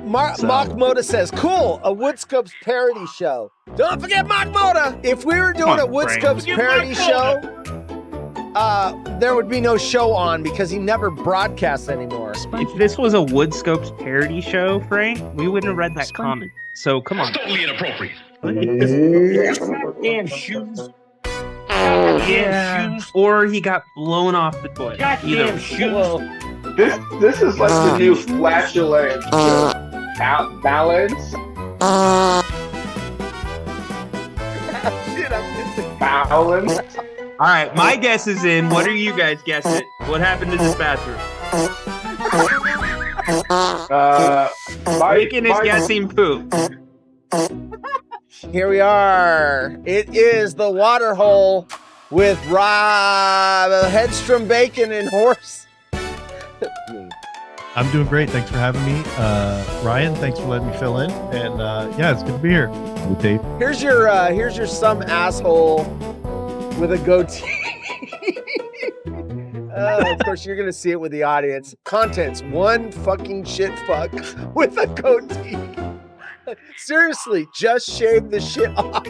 Mock Moda says, cool, a Woodscopes parody show. Don't forget Mock Moda. If we were doing a Woodscopes parody show, there would be no show on because he never broadcasts anymore. If this was a Woodscopes parody show, Frank, we wouldn't have read that comment. So come on. Totally inappropriate. Damn shoes. Yeah. Or he got blown off the toilet. Goddamn shoes. This is like the new flatulence balance. Shit, I'm missing. Balance. All right, my guess is in. What are you guys guessing? What happened to this bathroom? Bacon is guessing poop. Here we are. It is the Waterhole with Rob Hedstrom, Bacon, and Horse. I'm doing great. Thanks for having me. Ryan, thanks for letting me fill in. And yeah, it's good to be here. Dave. Here's your some asshole with a goatee. Of course, you're gonna see it with the audience. Contents: one fucking shit fuck with a goatee. Seriously, just shave the shit off.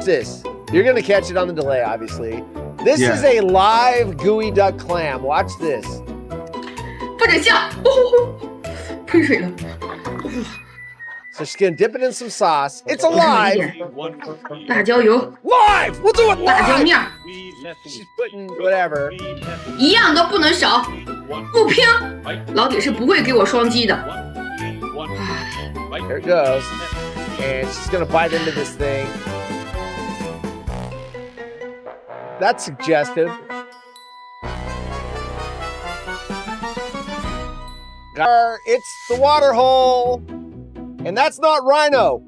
This, you're gonna catch it on the delay, obviously. This is a live gooey duck clam. Watch this. 放点酱，喷水了。 So she's gonna dip it in some sauce. It's alive. 辣椒油 Live. We'll do it 辣椒 live. 面儿 She's putting whatever. 一样都不能少，不拼，老铁是不会给我双击的。 There it goes. And she's gonna bite into this thing. That's suggestive. It's the Waterhole. And that's not Rhino.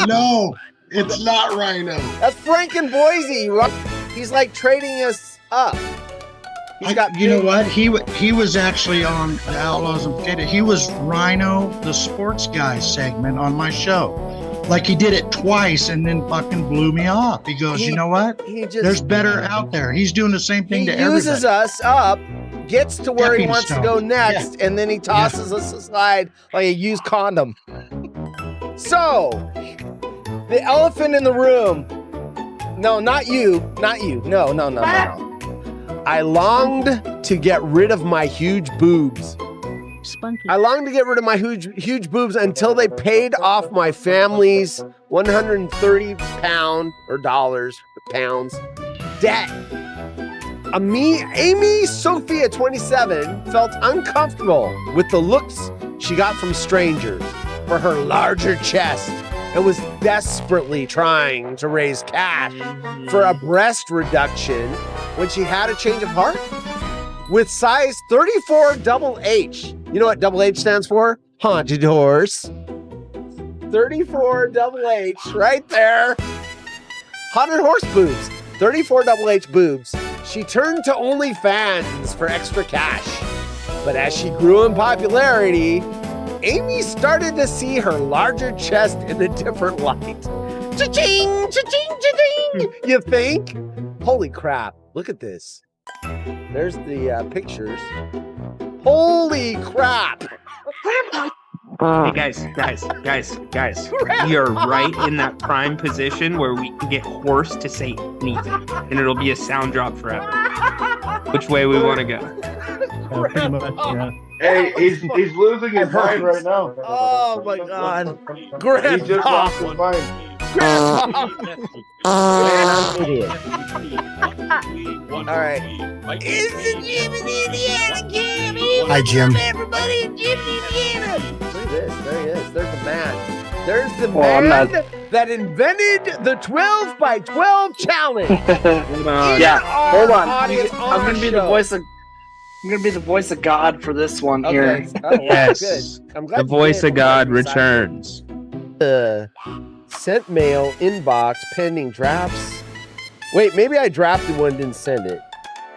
No, it's not Rhino. That's Frank in Boise. He's like trading us up. You know what? He was actually on the Outlaws and Potato. He was Rhino, the sports guy segment on my show. Like he did it twice and then fucking blew me off. He goes, you know what? There's better out there. He's doing the same thing to everybody. He uses us up, gets to where he wants to go next, and then he tosses us aside like a used condom. So, the elephant in the room. No, not you. Not you. No. I longed to get rid of my huge boobs. Spunky. I longed to get rid of my huge boobs until they paid off my family's 130 pounds debt. Amy Sophia, 27, felt uncomfortable with the looks she got from strangers for her larger chest and was desperately trying to raise cash for a breast reduction when she had a change of heart. With size 34 double H. You know what double H stands for? Haunted horse. 34 double H right there. Haunted horse boobs. 34 double H boobs. She turned to OnlyFans for extra cash. But as she grew in popularity, Amy started to see her larger chest in a different light. Cha-ching, cha-ching, cha-ching. You think? Holy crap. Look at this. There's the pictures. Holy crap. Hey guys. We are right in that prime position where we can get Horse to say anything, and it'll be a sound drop forever. Which way we want to go? Pretty much, yeah. Hey, he's losing his mind right now. Oh my God. He just Grandpa. lost his mind. All right. It's the Jim in Indiana Jimmy. Hi, Jim. Everybody in Jim in Indiana. Look at this. There he is. There's the man. There's the man that invented the 12 by 12 challenge. Hold on. I'm gonna be the voice of. I'm gonna be the voice of God for this one Okay. here. Oh, Yes. Good. I'm glad The you voice did. of God returns. Sent mail inbox pending drafts. Wait, maybe I drafted one, didn't send it.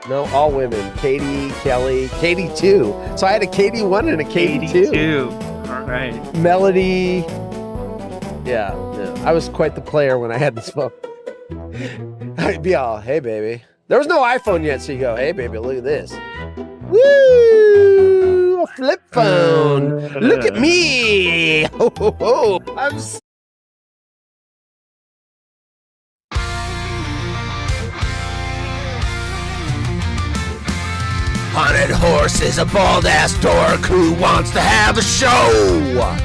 No, all women. Katie, Kelly, Katie 2. So I had a Katie 1 and a Katie 2. All right. Melody. Yeah, I was quite the player when I had this phone. I'd be all, hey, baby. There was no iPhone yet, so you go, hey, baby, look at this. Woo! a flip phone. Look at me. Ho, ho, ho. Haunted Horse is a bald-ass dork who wants to have a show.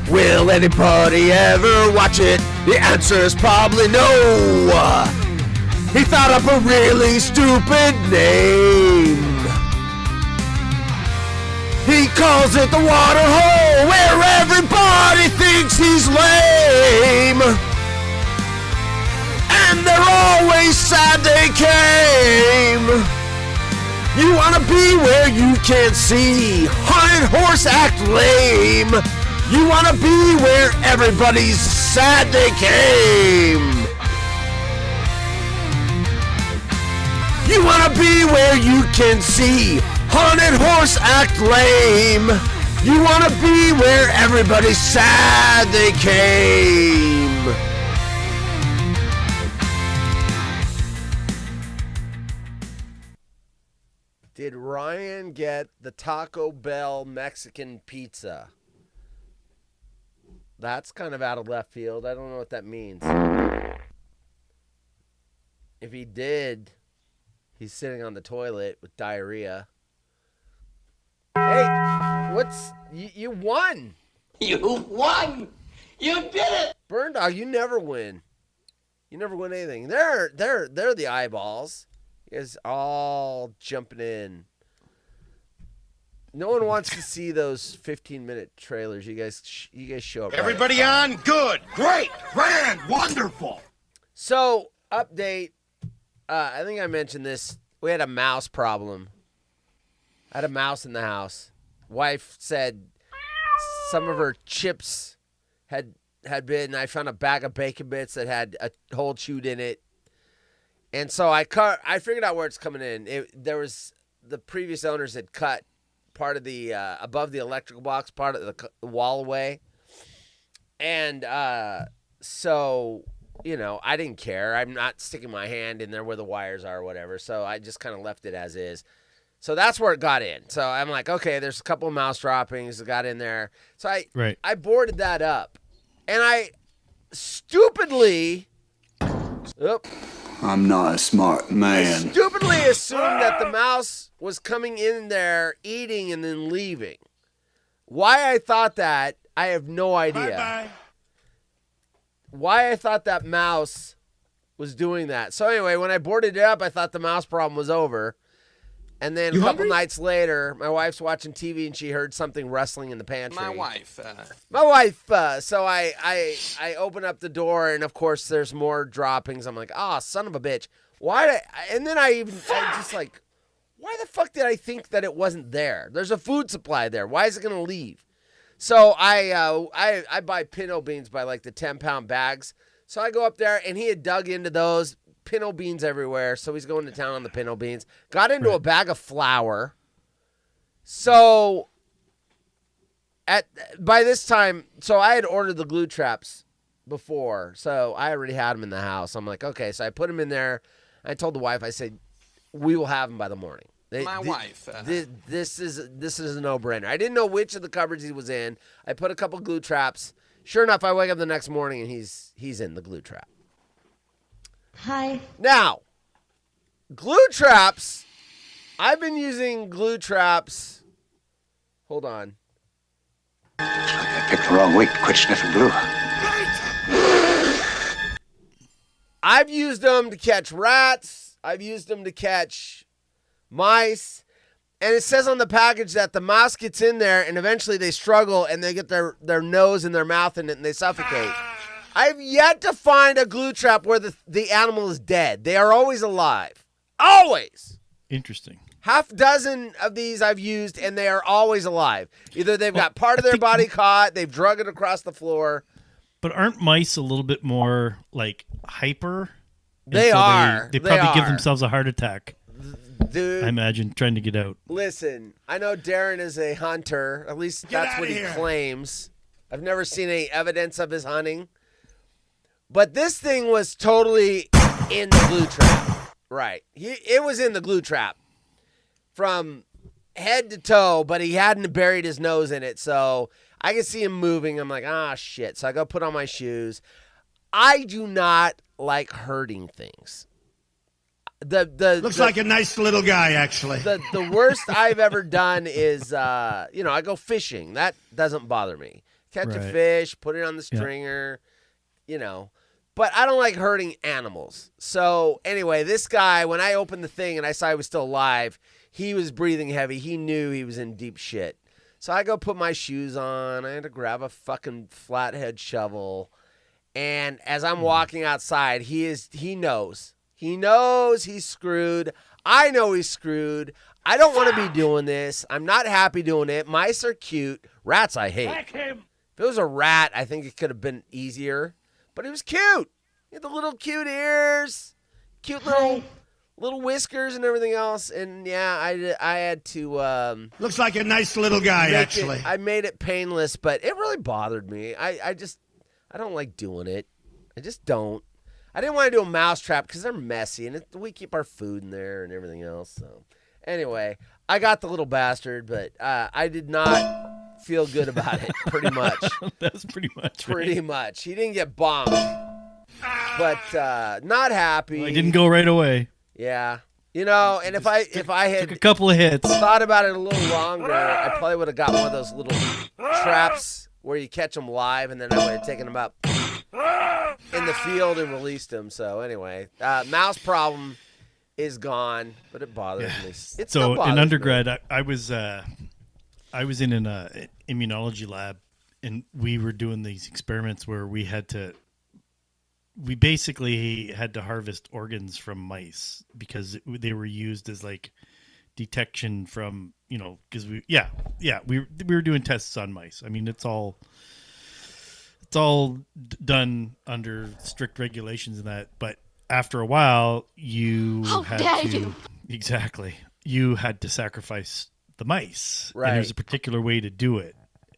Will anybody ever watch it? The answer is probably no. He thought up a really stupid name. He calls it the Waterhole, where everybody thinks he's lame. And they're always sad they came. You wanna be where you can't see. Haunted Horse act lame. You wanna be where everybody's sad they came. You wanna be where you can see. Haunted Horse act lame. You wanna be where everybody's sad they came. Did Ryan get the Taco Bell Mexican pizza? That's kind of out of left field. I don't know what that means. If he did, he's sitting on the toilet with diarrhea. Hey, you won. You won. You did it. Burn Dog, you never win. You never win anything. They're the eyeballs. You guys all jumping in. No one wants to see those 15-minute trailers. You guys show up. Everybody on? Good. Great. Grand. Wonderful. So, update. I think I mentioned this. We had a mouse problem. I had a mouse in the house. Wife said some of her chips had been. I found a bag of bacon bits that had a hole chewed in it. And so I figured out where it's coming in. There was the previous owners had cut part of the above the electrical box, part of the wall away, and so I didn't care. I'm not sticking my hand in there where the wires are or whatever. So I just kind of left it as is. So that's where it got in. So I'm like, okay, there's a couple of mouse droppings that got in there. So I boarded that up, and I stupidly. I'm not a smart man. I stupidly assumed that the mouse was coming in there, eating, and then leaving. Why I thought that, I have no idea. Bye-bye. Why I thought that mouse was doing that. So anyway, when I boarded it up, I thought the mouse problem was over. And then a couple nights later, my wife's watching TV and she heard something rustling in the pantry. My wife. So I open up the door and of course there's more droppings. I'm like, son of a bitch. And then I just like, why the fuck did I think that it wasn't there? There's a food supply there. Why is it gonna leave? So I buy pinto beans by like the 10-pound bags. So I go up there and he had dug into those. Pinto beans everywhere, so he's going to town on the pinto beans. Got into a bag of flour. So by this time, so I had ordered the glue traps before, so I already had them in the house. I'm like, okay, so I put them in there. I told the wife, I said, we will have them by the morning. This is a no-brainer. I didn't know which of the cupboards he was in. I put a couple glue traps. Sure enough, I wake up the next morning and he's in the glue trap. Hi. Now, glue traps. I've been using glue traps. Hold on. I picked the wrong week. Quit sniffing glue. I've used them to catch rats. I've used them to catch mice. And it says on the package that the mouse gets in there and eventually they struggle and they get their nose and their mouth in it and they suffocate. I've yet to find a glue trap where the animal is dead. They are always alive. Always. Interesting. Half dozen of these I've used, and they are always alive. Either they've got part of their body caught, they've drug it across the floor. But aren't mice a little bit more, like, hyper? They are. They probably give themselves a heart attack. Dude. I imagine, trying to get out. Listen, I know Darren is a hunter. At least that's what he claims. I've never seen any evidence of his hunting. But this thing was totally in the glue trap. Right. It was in the glue trap. From head to toe, but he hadn't buried his nose in it. So I could see him moving. I'm like, shit. So I go put on my shoes. I do not like hurting things. Looks like a nice little guy, actually. The worst I've ever done is, I go fishing. That doesn't bother me. Catch a fish, put it on the stringer, But I don't like hurting animals. So anyway, this guy, when I opened the thing and I saw he was still alive, he was breathing heavy. He knew he was in deep shit. So I go put my shoes on. I had to grab a fucking flathead shovel. And as I'm walking outside, he knows. He knows he's screwed. I know he's screwed. I don't want to be doing this. I'm not happy doing it. Mice are cute. Rats I hate. If it was a rat, I think it could have been easier. But he was cute. He had the little cute ears, cute little whiskers and everything else. And yeah, I had to. Looks like a nice little guy, actually. I made it painless, but it really bothered me. I don't like doing it. I just don't. I didn't want to do a mouse trap because they're messy, and we keep our food in there and everything else. So anyway, I got the little bastard, but I did not feel good about it, pretty much. That's pretty much Pretty much. He didn't get bonked, but not happy. Well, he didn't go right away. Yeah. And if I had took a couple of hits, thought about it a little longer, I probably would have got one of those little traps where you catch them live, and then I would have taken them up in the field and released them. So anyway, mouse problem is gone, but it bothers me. It still bothers in undergrad, me. I was in an immunology lab, and we were doing these experiments where we basically had to harvest organs from mice because they were used as like detection from, because we were doing tests on mice. I mean, it's all done under strict regulations and that, but after a while you had to sacrifice the mice. Right. And there's a particular way to do it.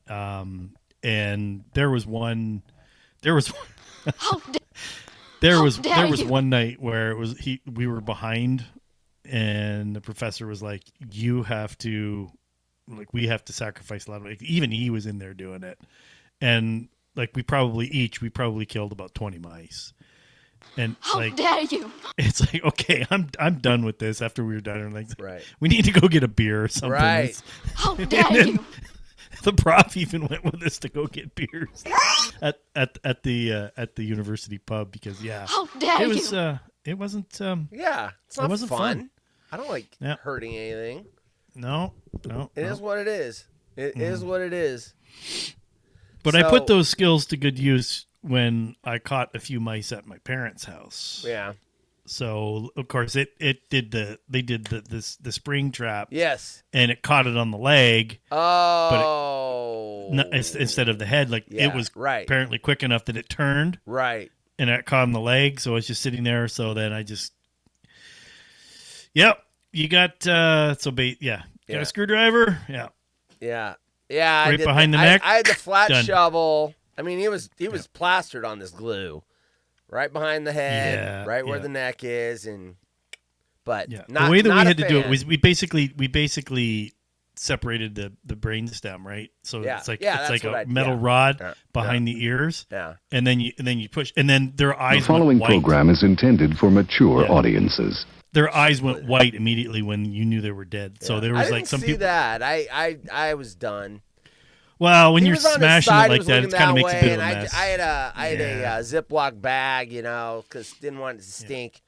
And there was one night where we were behind, and the professor was like, we have to sacrifice a lot of, even he was in there doing it. And like we probably killed about 20 mice. And how dare you? It's like, okay, I'm done with this. After we were done, I'm like, right, we need to go get a beer or something. Right. How dare you? The prof even went with us to go get beers at the university pub because how dare you? It wasn't. It's not it wasn't fun. I don't like hurting anything. No. It is what it is. It is what it is. But I put those skills to good use when I caught a few mice at my parents' house. Yeah. So of course they did the spring trap. Yes. And it caught it on the leg. Oh. But instead of the head, it was apparently quick enough that it turned. Right. And it caught on the leg, so I was just sitting there. So then I just, you got got a screwdriver. Yeah. Right behind the neck. I had the flat Done. shovel. I mean, he was plastered on this glue, right behind the head, right where the neck is, but not, the way that not we had a to do it fan. was we basically separated the brain stem, right? So it's like a metal rod behind the ears. Yeah. And then you push, and then their eyes. The following went white. program is intended for mature audiences. Their eyes went white immediately when you knew they were dead. So there was I like didn't some see people. that. I was done. Well, when He you're was on his smashing side, it he like was that, looking it kind of makes a way, bit of a and mess. I had a Ziploc bag, because didn't want it to stink.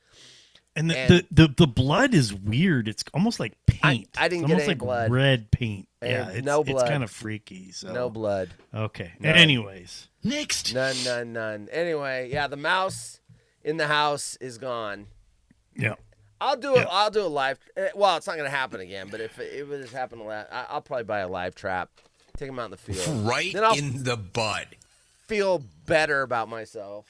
And the blood is weird. It's almost like paint. I didn't it's get almost any like blood. Red paint. And It's no blood. It's kind of freaky. So. No blood. Okay. None. Anyways. Next. None. Anyway, the mouse in the house is gone. Yeah. I'll do it. I'll do a live. Well, it's not going to happen again. But if it was happening, I'll probably buy a live trap. Take him out in the field. Right then I'll in the bud. Feel better about myself.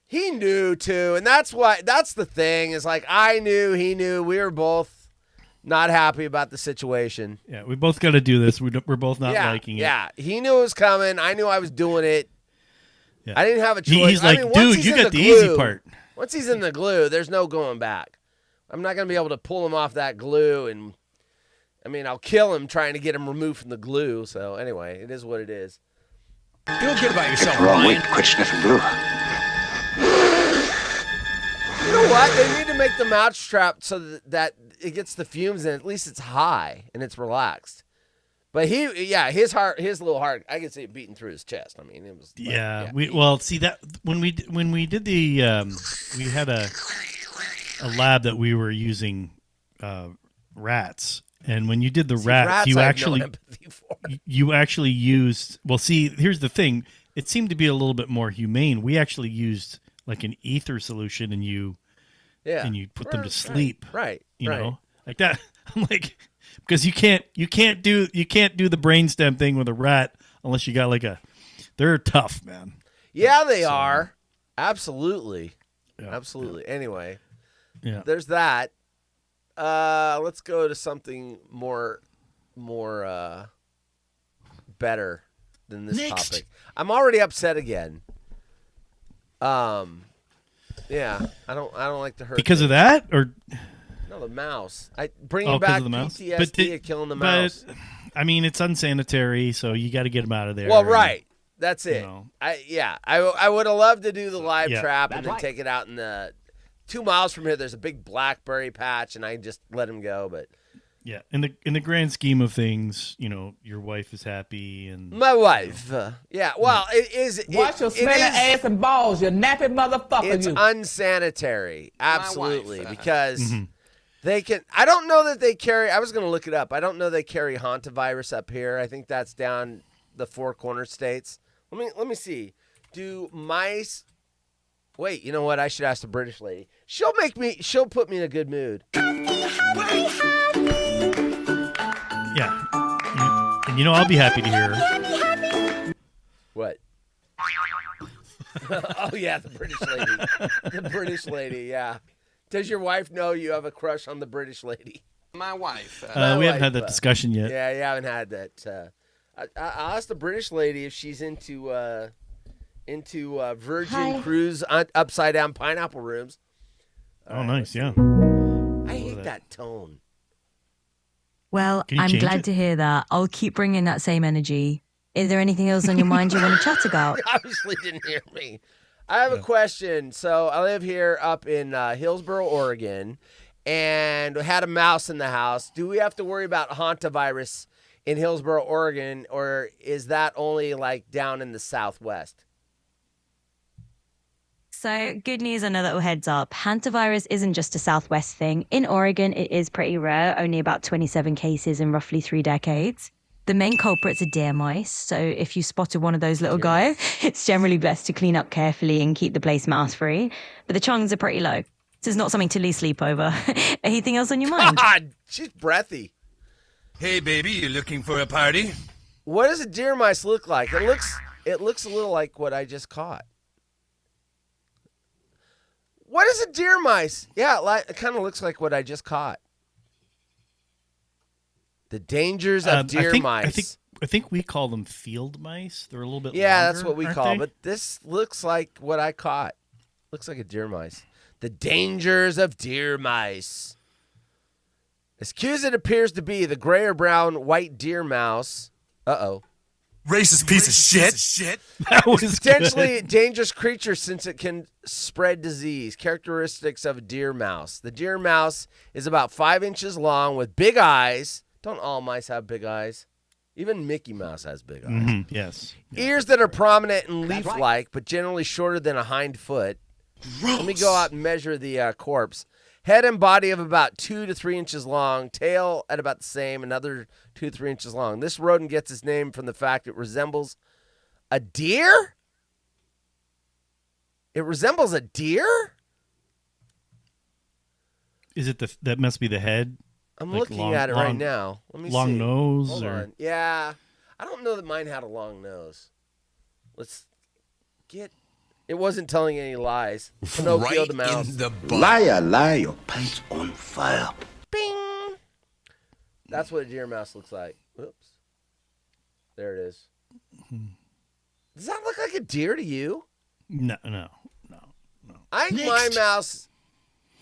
He knew too, and that's the thing. Is like I knew, he knew. We were both not happy about the situation. Yeah, we both got to do this. We're both not liking it. Yeah, he knew it was coming. I knew I was doing it. Yeah. I didn't have a choice. He's like, once dude, he's you in got the glue, easy part. Once he's in the glue, there's no going back. I'm not going to be able to pull him off that glue I mean, I'll kill him trying to get him removed from the glue. So anyway, it is what it is. Feel good about yourself, Pick the wrong week, Ryan. quit sniffing glue. You know what? They need to make the mousetrap so that it gets the fumes in. At least it's high and it's relaxed. But his little heart, I could see it beating through his chest. I mean, it was. See that when we did the we had a lab that we were using rats, and when you did the rats, you actually used. Well, see, here's the thing. It seemed to be a little bit more humane. We actually used like an ether solution, and you put them to sleep. Right. You know, like that. I'm like, because you can't do the brainstem thing with a rat unless you got they're tough, man. Yeah, they are. Absolutely. Yeah, absolutely. Yeah. Anyway, there's that. Let's go to something more better than this topic. I'm already upset again. Yeah, I don't like to hurt because of that, or no, the mouse. Bringing back PTSD of killing the mouse. But I mean, it's unsanitary, so you got to get them out of there. Well, right. That's it. I would have loved to do the live trap and then take it out in the 2 miles from here. There's a big blackberry patch, and I just let him go. But yeah, in the grand scheme of things, your wife is happy, and my wife. Yeah. Well, it is. Watch your smelling ass and balls, you nappy motherfucker. It's unsanitary, absolutely, because they can. I don't know that they carry. I was going to look it up. I don't know they carry hantavirus up here. I think that's down the Four Corners states. Let me see. Do mice? Wait, you know what? I should ask the British lady. She'll put me in a good mood. Yeah. And I'll be happy to hear her. What? Oh, yeah, the British lady. The British lady, yeah. Does your wife know you have a crush on the British lady? My wife. We haven't had that discussion yet. Yeah, you haven't had that. I asked the British lady if she's into Virgin Cruise upside down pineapple rooms. Oh, nice, yeah. I hate that tone. Well, I'm glad to hear that. I'll keep bringing that same energy. Is there anything else on your mind you want to chat about? You obviously didn't hear me. I have a question. So I live here up in Hillsboro, Oregon, and had a mouse in the house. Do we have to worry about hantavirus in Hillsboro, Oregon, or is that only down in the Southwest? So good news and a little heads up. Hantavirus isn't just a Southwest thing. In Oregon, it is pretty rare, only about 27 cases in roughly 3 decades. The main culprits are deer mice. So if you spotted one of those little guys, it's generally best to clean up carefully and keep the place mouse-free. But the chances are pretty low. So it's not something to lose sleep over. Anything else on your mind? God, she's breathy. Hey, baby, you looking for a party? What does a deer mice look like? It looks a little like what I just caught. What is a deer mice? Yeah, it kind of looks like what I just caught. The dangers of deer mice. I think we call them field mice. They're a little bit longer, that's what we call. they? But this looks like what I caught. Looks like a deer mice. The dangers of deer mice. As cute as it appears to be, the gray or brown white deer mouse. Racist piece of shit. That was potentially a good. dangerous creature since it can spread disease. Characteristics of a deer mouse. The deer mouse is about 5 inches long with big eyes. Don't all mice have big eyes? Even Mickey Mouse has big eyes. Mm-hmm. Yes. Ears that are prominent and leaf-like, but generally shorter than a hind foot. Let me go out and measure the corpse. Head and body of about 2 to 3 inches long. Tail at about the same, another 2 to 3 inches long. This rodent gets its name from the fact it resembles a deer? It resembles a deer? Is it that must be the head? I'm looking at it right now. Let me see. Long nose? Hold on. Yeah. I don't know that mine had a long nose. Let's get... It wasn't telling any lies. Pinocchio the mouse. Liar, your pants on fire. Bing! That's what a deer mouse looks like. Oops. There it is. Does that look like a deer to you? No. I think my mouse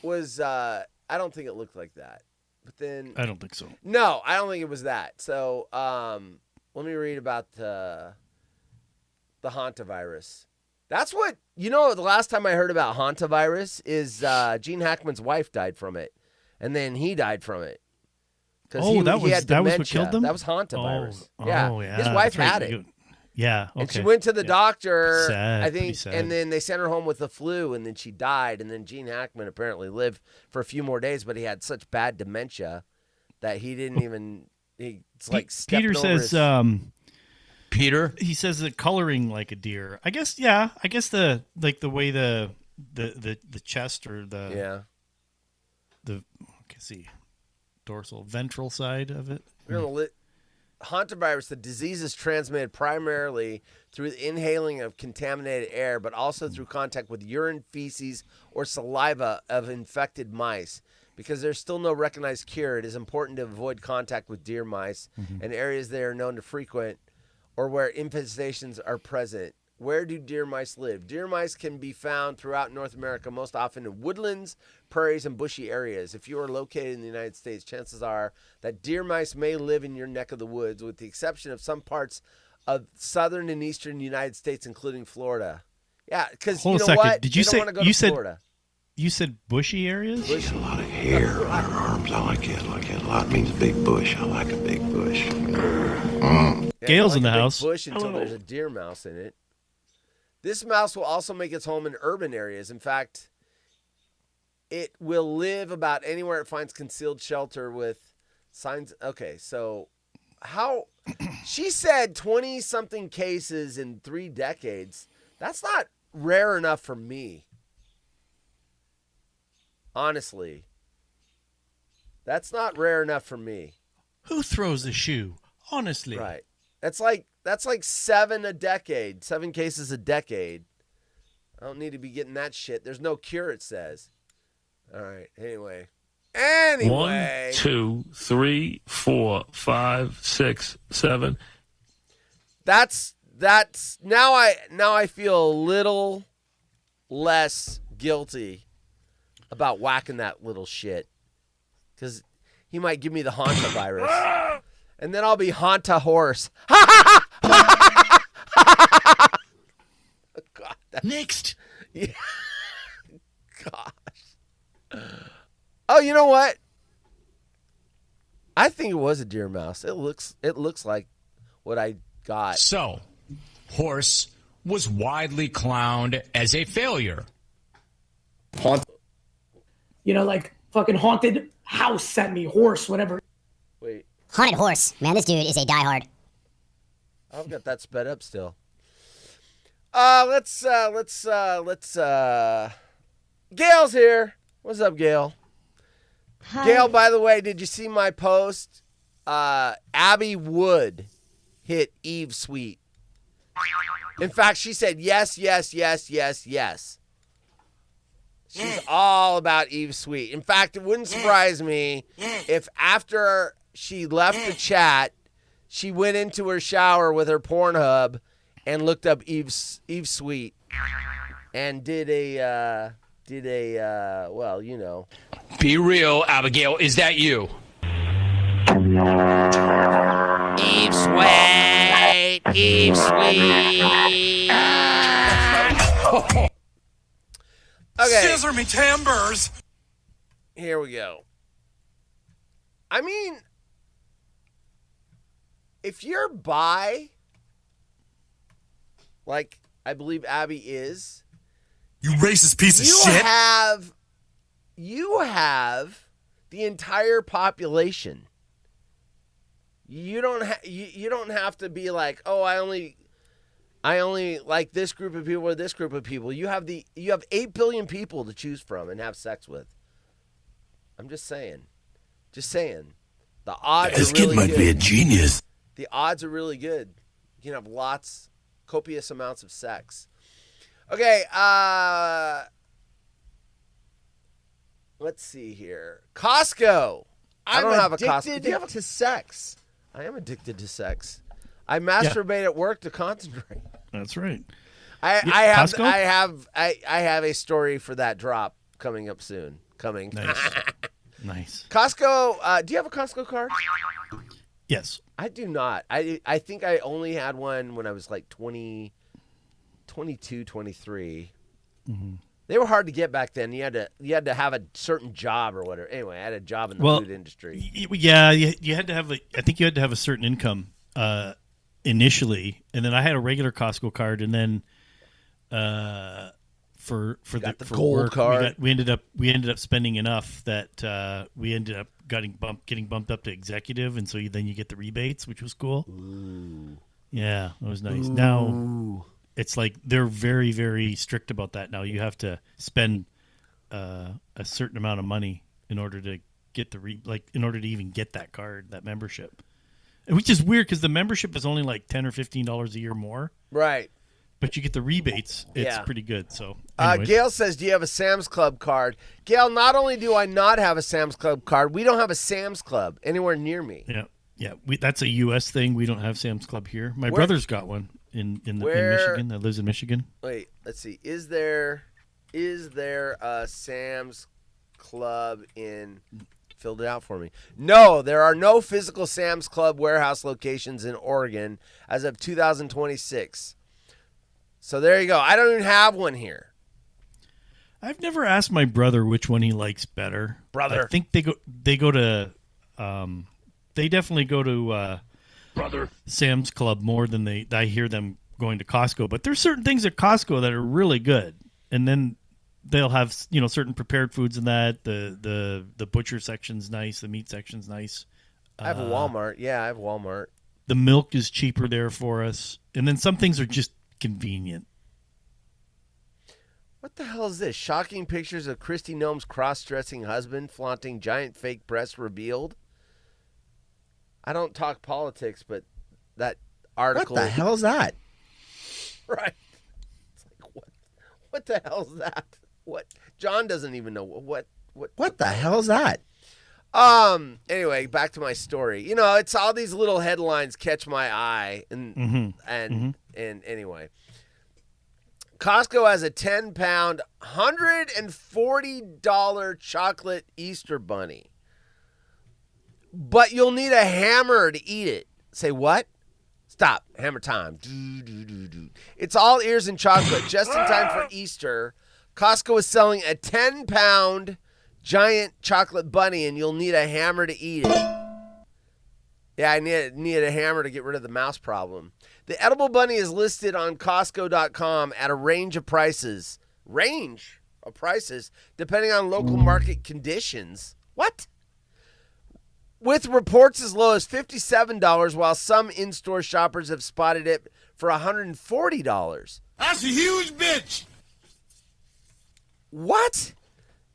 was, I don't think it looked like that. But then I don't think so. No, I don't think it was that. So let me read about the hantavirus. That's what, the last time I heard about hantavirus is Gene Hackman's wife died from it. And then he died from it. Oh, that was had dementia. what killed them? That was hantavirus. Oh, yeah. His wife had it. Yeah. Okay. And she went to the doctor, Sad, I think, sad. and then they sent her home with the flu, and then she died. And then Gene Hackman apparently lived for a few more days, but he had such bad dementia that he didn't even. It's like Peter says. Peter, he says that coloring like a deer. I guess. Yeah. I guess the way the chest or the see dorsal ventral side of it. Hantavirus, the disease is transmitted primarily through the inhaling of contaminated air, but also through contact with urine, feces, or saliva of infected mice. Because there's still no recognized cure, it is important to avoid contact with deer mice and areas they are known to frequent or where infestations are present. Where do deer mice live? Deer mice can be found throughout North America, most often in woodlands, prairies, and bushy areas. If you are located in the United States, chances are that deer mice may live in your neck of the woods, with the exception of some parts of southern and eastern United States, including Florida. Yeah, because you know what? Did you say don't want to go to Florida. You said bushy areas? Bushy. A lot of hair on her arms. I like it. A lot means big bush. I like a big bush. Yeah, Gail's in the a big house. Bush until there's a deer mouse in it. This mouse will also make its home in urban areas. In fact, it will live about anywhere it finds concealed shelter with signs. Okay, so how she said 20-something cases in 3 decades. That's not rare enough for me. Honestly, that's not rare enough for me. Who throws a shoe? Honestly. Right. That's like 7 a decade. 7 cases a decade. I don't need to be getting that shit. There's no cure, it says. All right. Anyway. 1, 2, 3, 4, 5, 6, 7. That's now I feel a little less guilty about whacking that little shit, because he might give me the hantavirus, and then I'll be hanta horse. God, next. Yeah. Gosh. Oh, you know what? I think it was a deer mouse. It looks like what I got. So, horse was widely clowned as a failure. Like fucking haunted house sent me, horse, whatever. Wait. Haunted horse. Man, this dude is a diehard. I've got that sped up still. Let's Gail's here. What's up, Gail? Hi. Gail, by the way, did you see my post? Abby Wood hit Eve Sweet. In fact, she said yes, yes, yes, yes, yes. She's all about Eve Sweet. In fact, it wouldn't surprise me if after she left the chat, she went into her shower with her Pornhub and looked up Eve Sweet and did a well, you know. Be real, Abigail. Is that you? Eve Sweet. Eve Sweet. Okay. Scissor me timbers. Here we go. I mean, if you're bi, like I believe Abby is, you racist piece of shit. You have the entire population. You don't have to be like, oh, I only like this group of people or this group of people. You have 8 billion people to choose from and have sex with. I'm just saying. The odds This are really kid might good. be a genius. The odds are really good. You can have copious amounts of sex. Okay, let's see here. Costco. I don't have a Costco. Do you have to sex? I am addicted to sex. I masturbate at work to concentrate. That's right. I have a story for that drop coming up soon. Nice. Nice. Costco. Do you have a Costco card? Yes. I do not. I think I only had one when I was like 22, 23. Mm-hmm. They were hard to get back then. You had to have a certain job or whatever. Anyway, I had a job in the food industry. Yeah, you had to have. I think you had to have a certain income initially, and then I had a regular Costco card, and then for gold work, card. we ended up spending enough that we ended up getting bumped up to executive, and so then you get the rebates, which was cool. Ooh. Yeah, it was nice. Ooh. Now it's like they're very, very strict about that. Now you have to spend a certain amount of money in order to get in order to even get that card, that membership, which is weird because the membership is only like $10 or $15 a year more. Right. But you get the rebates. It's pretty good. So, Gail says, "Do you have a Sam's Club card?" Gail, not only do I not have a Sam's Club card, we don't have a Sam's Club anywhere near me. Yeah. That's a U.S. thing. We don't have Sam's Club here. My brother's got one in Michigan. That lives in Michigan. Wait, let's see. Is there a Sam's Club in? Filled it out for me. No, there are no physical Sam's Club warehouse locations in Oregon as of 2026. So there you go. I don't even have one here. I've never asked my brother which one he likes better. Brother. I think they go to they definitely go to brother Sam's Club more than I hear them going to Costco. But there's certain things at Costco that are really good. And then they'll have, certain prepared foods in that. The butcher section's nice, the meat section's nice. I have a Walmart. Yeah, I have Walmart. The milk is cheaper there for us. And then some things are just convenient. What the hell is this? Shocking pictures of Kristi Noem's cross-dressing husband flaunting giant fake breasts revealed. I don't talk politics, but that article. What the hell is that? Right. It's like, what the hell is that? What? John doesn't even know what the hell is that? Anyway, back to my story. It's all these little headlines catch my eye, and anyway, Costco has a 10-pound, $140 chocolate Easter bunny, but you'll need a hammer to eat it. Say what? Stop. Hammer time. It's all ears and chocolate, just in time for Easter. Costco is selling a 10-pound giant chocolate bunny, and you'll need a hammer to eat it. Yeah, I need a hammer to get rid of the mouse problem. The edible bunny is listed on Costco.com at a range of prices. Range of prices, depending on local market conditions. What? With reports as low as $57, while some in-store shoppers have spotted it for $140. That's a huge bitch. What?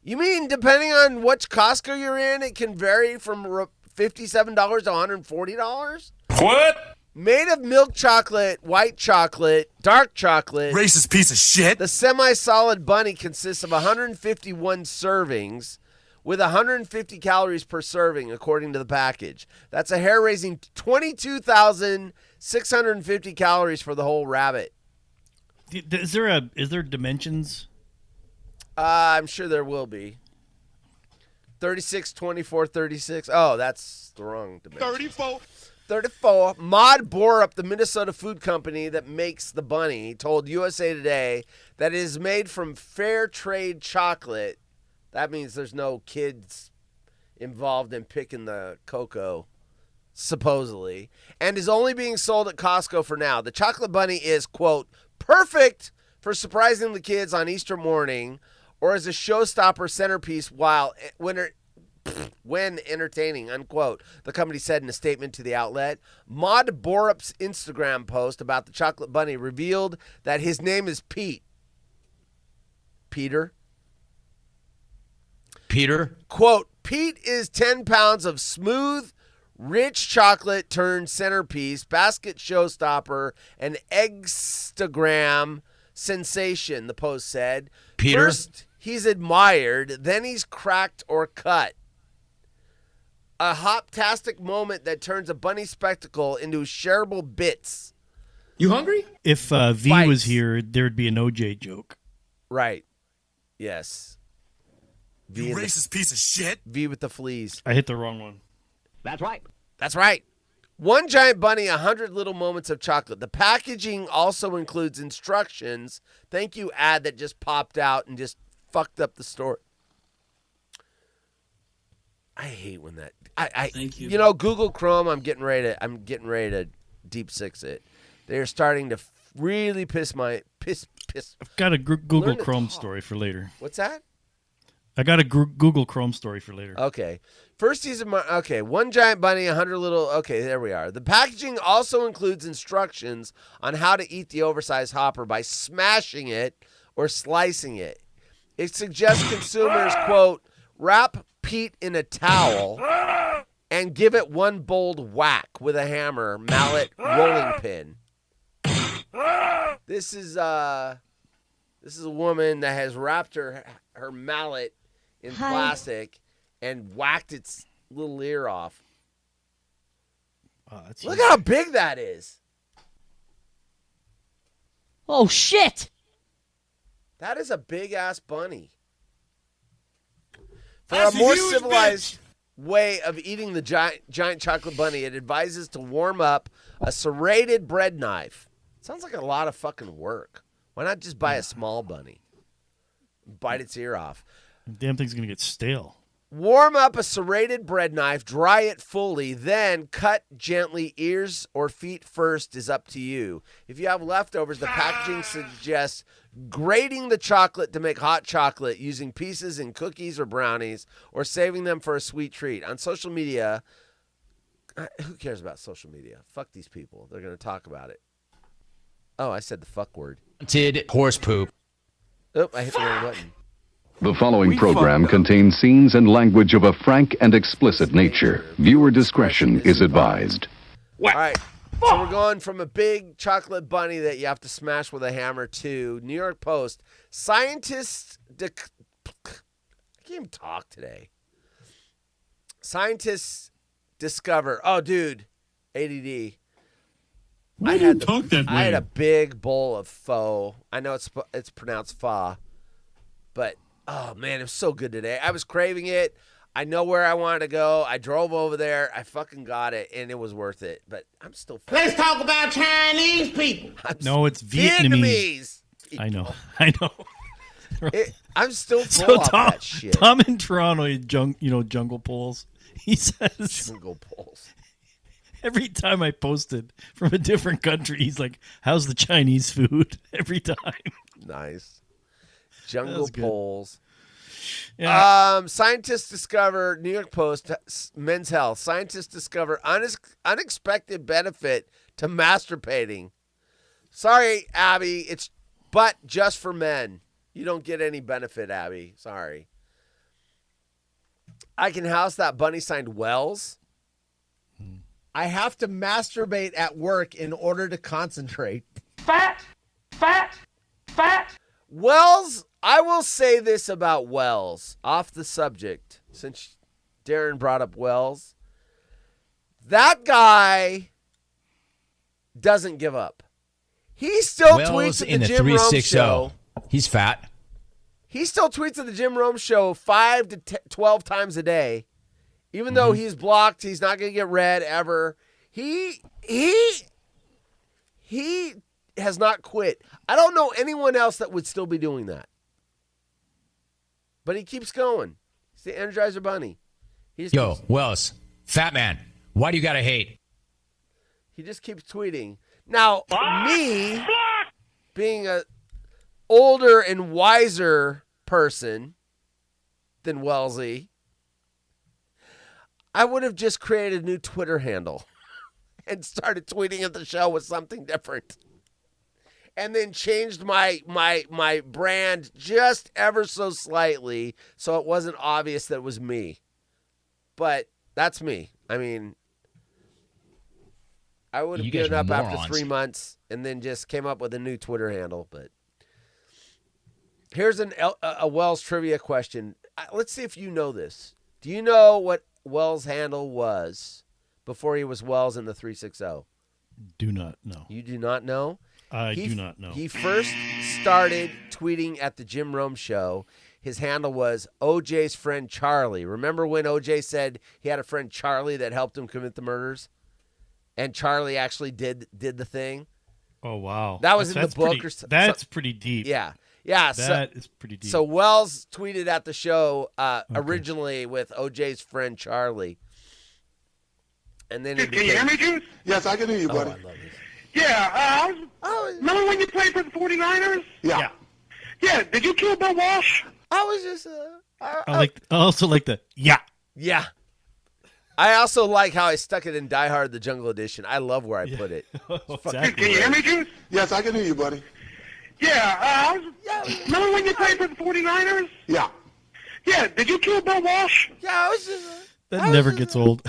You mean depending on which Costco you're in, it can vary from $57 to $140? What? Made of milk chocolate, white chocolate, dark chocolate. Racist piece of shit. The semi-solid bunny consists of 151 servings with 150 calories per serving, according to the package. That's a hair-raising 22,650 calories for the whole rabbit. Is there dimensions? I'm sure there will be. 36, 24, 36. Oh, that's the wrong dimension. 34. Maud Borup, the Minnesota food company that makes the bunny, told USA Today that it is made from fair trade chocolate. That means there's no kids involved in picking the cocoa, supposedly, and is only being sold at Costco for now. The chocolate bunny is, quote, perfect for surprising the kids on Easter morning or as a showstopper centerpiece when entertaining, unquote, the company said in a statement to the outlet. Maud Borup's Instagram post about the chocolate bunny revealed that his name is Pete. Peter? Quote, Pete is 10 pounds of smooth, rich chocolate turned centerpiece, basket showstopper, and Instagram sensation, the post said. Peter? First, he's admired, then he's cracked or cut. A hoptastic moment that turns a bunny spectacle into shareable bits. You hungry? If V was here, there'd be an OJ joke. Right. Yes. You racist piece of shit. V with the fleas. I hit the wrong one. That's right. That's right. One giant bunny, 100 little moments of chocolate. The packaging also includes instructions. Thank you, ad that just popped out and just fucked up the story. I hate when that. Thank you. You know, Google Chrome. I'm getting ready to deep six it. They're starting to really piss. I've got a Google Chrome story for later. What's that? I got a Google Chrome story for later. Okay. First season. Okay. One giant bunny, 100 little. Okay, there we are. The packaging also includes instructions on how to eat the oversized Hopper by smashing it or slicing it. It suggests consumers, quote, wrap Pete in a towel and give it one bold whack with a hammer, mallet, rolling pin. This is a woman that has wrapped her mallet in plastic and whacked its little ear off. Look how big that is. Oh, shit. That is a big-ass bunny. For a more civilized way of eating the giant chocolate bunny, it advises to warm up a serrated bread knife. Sounds like a lot of fucking work. Why not just buy a small bunny? Bite its ear off. Damn thing's going to get stale. Warm up a serrated bread knife, dry it fully, then cut gently. Ears or feet first is up to you. If you have leftovers, the packaging suggests grating the chocolate to make hot chocolate using pieces in cookies or brownies or saving them for a sweet treat. On social media, who cares about social media? Fuck these people. They're going to talk about it. Oh, I said the fuck word. Did horse poop. Oh, I hit the wrong button. The following program contains scenes and language of a frank and explicit nature. Viewer discretion is advised. All right. So we're going from a big chocolate bunny that you have to smash with a hammer to New York Post. Scientists I can't even talk today. Scientists discover. Oh, dude. ADD. I had a big bowl of pho. I know it's pronounced pho. But, oh, man, it was so good today. I was craving it. I know where I wanted to go. I drove over there. I fucking got it, and it was worth it. But I'm still... Let's talk about Chinese people. No, it's Vietnamese. I know. I'm still full of that shit. Tom in Toronto, Jungle Poles. He says... Jungle Poles. Every time I posted from a different country, he's like, how's the Chinese food? Every time. Nice. Jungle Poles. Yeah. Scientists discover, New York Post, Men's Health. Scientists discover unexpected benefit to masturbating. Sorry, Abby, it's but just for men. You don't get any benefit, Abby. Sorry. I can house that bunny signed Wells. I have to masturbate at work in order to concentrate. Fat. Wells, I will say this about Wells, off the subject, since Darren brought up Wells. That guy doesn't give up. He still tweets at the Jim Rome show. He's fat. He still tweets at the Jim Rome show 5 to 12 times a day. Even though he's blocked, he's not going to get read ever. He has not quit. I don't know anyone else that would still be doing that. But he keeps going. He's the Energizer Bunny. Wells, fat man, why do you got to hate? He just keeps tweeting. Now, me, being a older and wiser person than Wellesley, I would have just created a new Twitter handle and started tweeting at the show with something different. And then changed my brand just ever so slightly so it wasn't obvious that it was me. But that's me. I mean, I would have given up after 3 months and then just came up with a new Twitter handle. But here's a Wells trivia question. Let's see if you know this. Do you know what Wells' handle was before he was Wells in the 360? Do not know. You do not know? I do not know. He first started tweeting at the Jim Rome show. his handle was OJ's friend Charlie. Remember when OJ said he had a friend Charlie that helped him commit the murders? And Charlie actually did the thing? Oh, wow. That was in the book. That's pretty deep. Yeah. Yeah. That is pretty deep. So Wells tweeted at the show originally with OJ's friend Charlie. And then Can you hear me, Juice? Yes, I can hear you, buddy. I love this. Yeah, remember when you played for the 49ers? Yeah. Yeah, did you kill Bill Walsh? I was just... I also like the yeah. Yeah. I also like how I stuck it in Die Hard, the Jungle Edition. I love where I put it. Exactly. Can you hear me, Juice? Yes, I can hear you, buddy. Yeah, remember when you played for the 49ers? Yeah. Yeah, did you kill Bill Walsh? Yeah, I was just... That never gets old.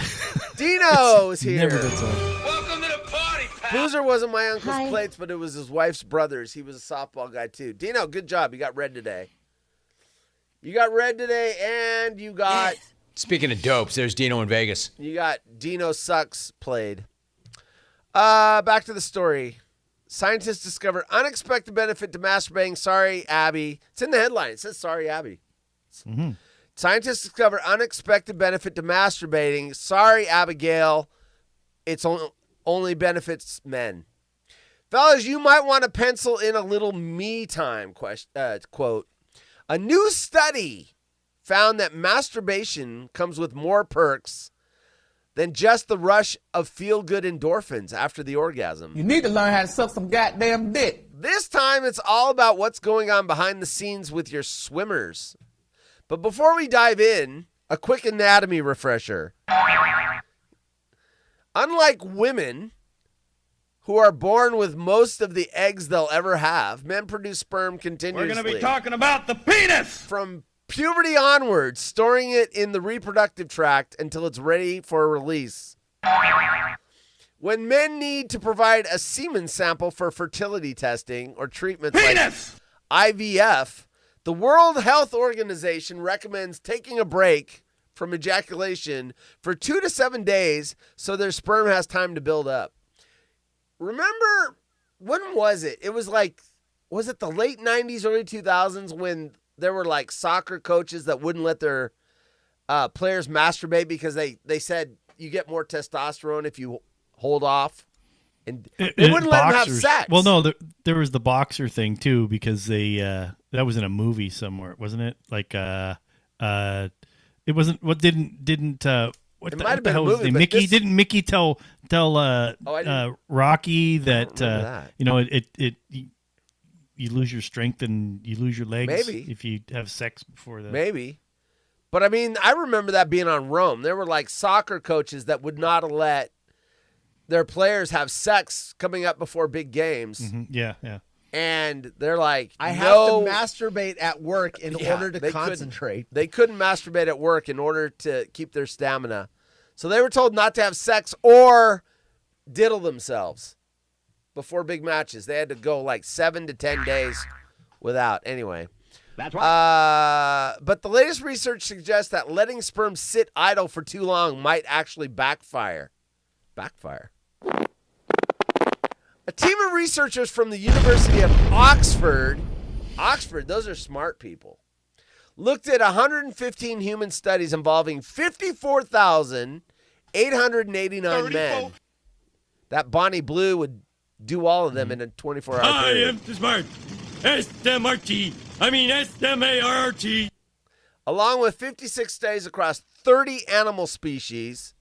Dino's here. Never gets old. Welcome to the party, pal. Boozer wasn't my uncle's Hi. plates, but it was his wife's brother's. He was a softball guy, too. Dino, good job. You got red today. And you got... Speaking of dopes, there's Dino in Vegas. You got Dino Sucks played. Back to the story. Scientists discover unexpected benefit to masturbating. Sorry, Abby. It's in the headline. It says, sorry, Abby. Mm-hmm. Scientists discover unexpected benefit to masturbating. Sorry, Abigail. It's only benefits men. Fellas, you might want to pencil in a little me time quote. A new study found that masturbation comes with more perks than just the rush of feel-good endorphins after the orgasm. You need to learn how to suck some goddamn dick. This time, it's all about what's going on behind the scenes with your swimmers. But before we dive in, a quick anatomy refresher. Unlike women, who are born with most of the eggs they'll ever have, men produce sperm continuously. We're going to be talking about the penis. From puberty onwards, storing it in the reproductive tract until it's ready for release. When men need to provide a semen sample for fertility testing or treatments like IVF, the World Health Organization recommends taking a break from ejaculation for 2 to 7 days so their sperm has time to build up. Remember, when was it? It was it the late 90s, early 2000s when there were like soccer coaches that wouldn't let their players masturbate because they said you get more testosterone if you hold off? And they wouldn't let them have sex. Well, no, there was the boxer thing too because they that was in a movie somewhere, wasn't it? Like it wasn't. What didn't what it the, might have the been hell a was movie. his name? But Mickey didn't Mickey tell Rocky that, that. you lose your strength and you lose your legs Maybe. if you have sex before that. Maybe. But I mean, I remember that being on Rome. There were like soccer coaches that would not let their players have sex coming up before big games. Mm-hmm. Yeah, yeah. And they're like, I have no, to masturbate at work in order to they concentrate. They couldn't masturbate at work in order to keep their stamina. So they were told not to have sex or diddle themselves before big matches. They had to go like 7 to 10 days without. Anyway. That's right. But the latest research suggests that letting sperm sit idle for too long might actually backfire. A team of researchers from the University of Oxford, those are smart people, looked at 115 human studies involving 54,889 men. That Bonnie Blue would do all of them in a 24-hour period. I am smart. S-M-R-T. I mean S-M-A-R-T. Along with 56 studies across 30 animal species.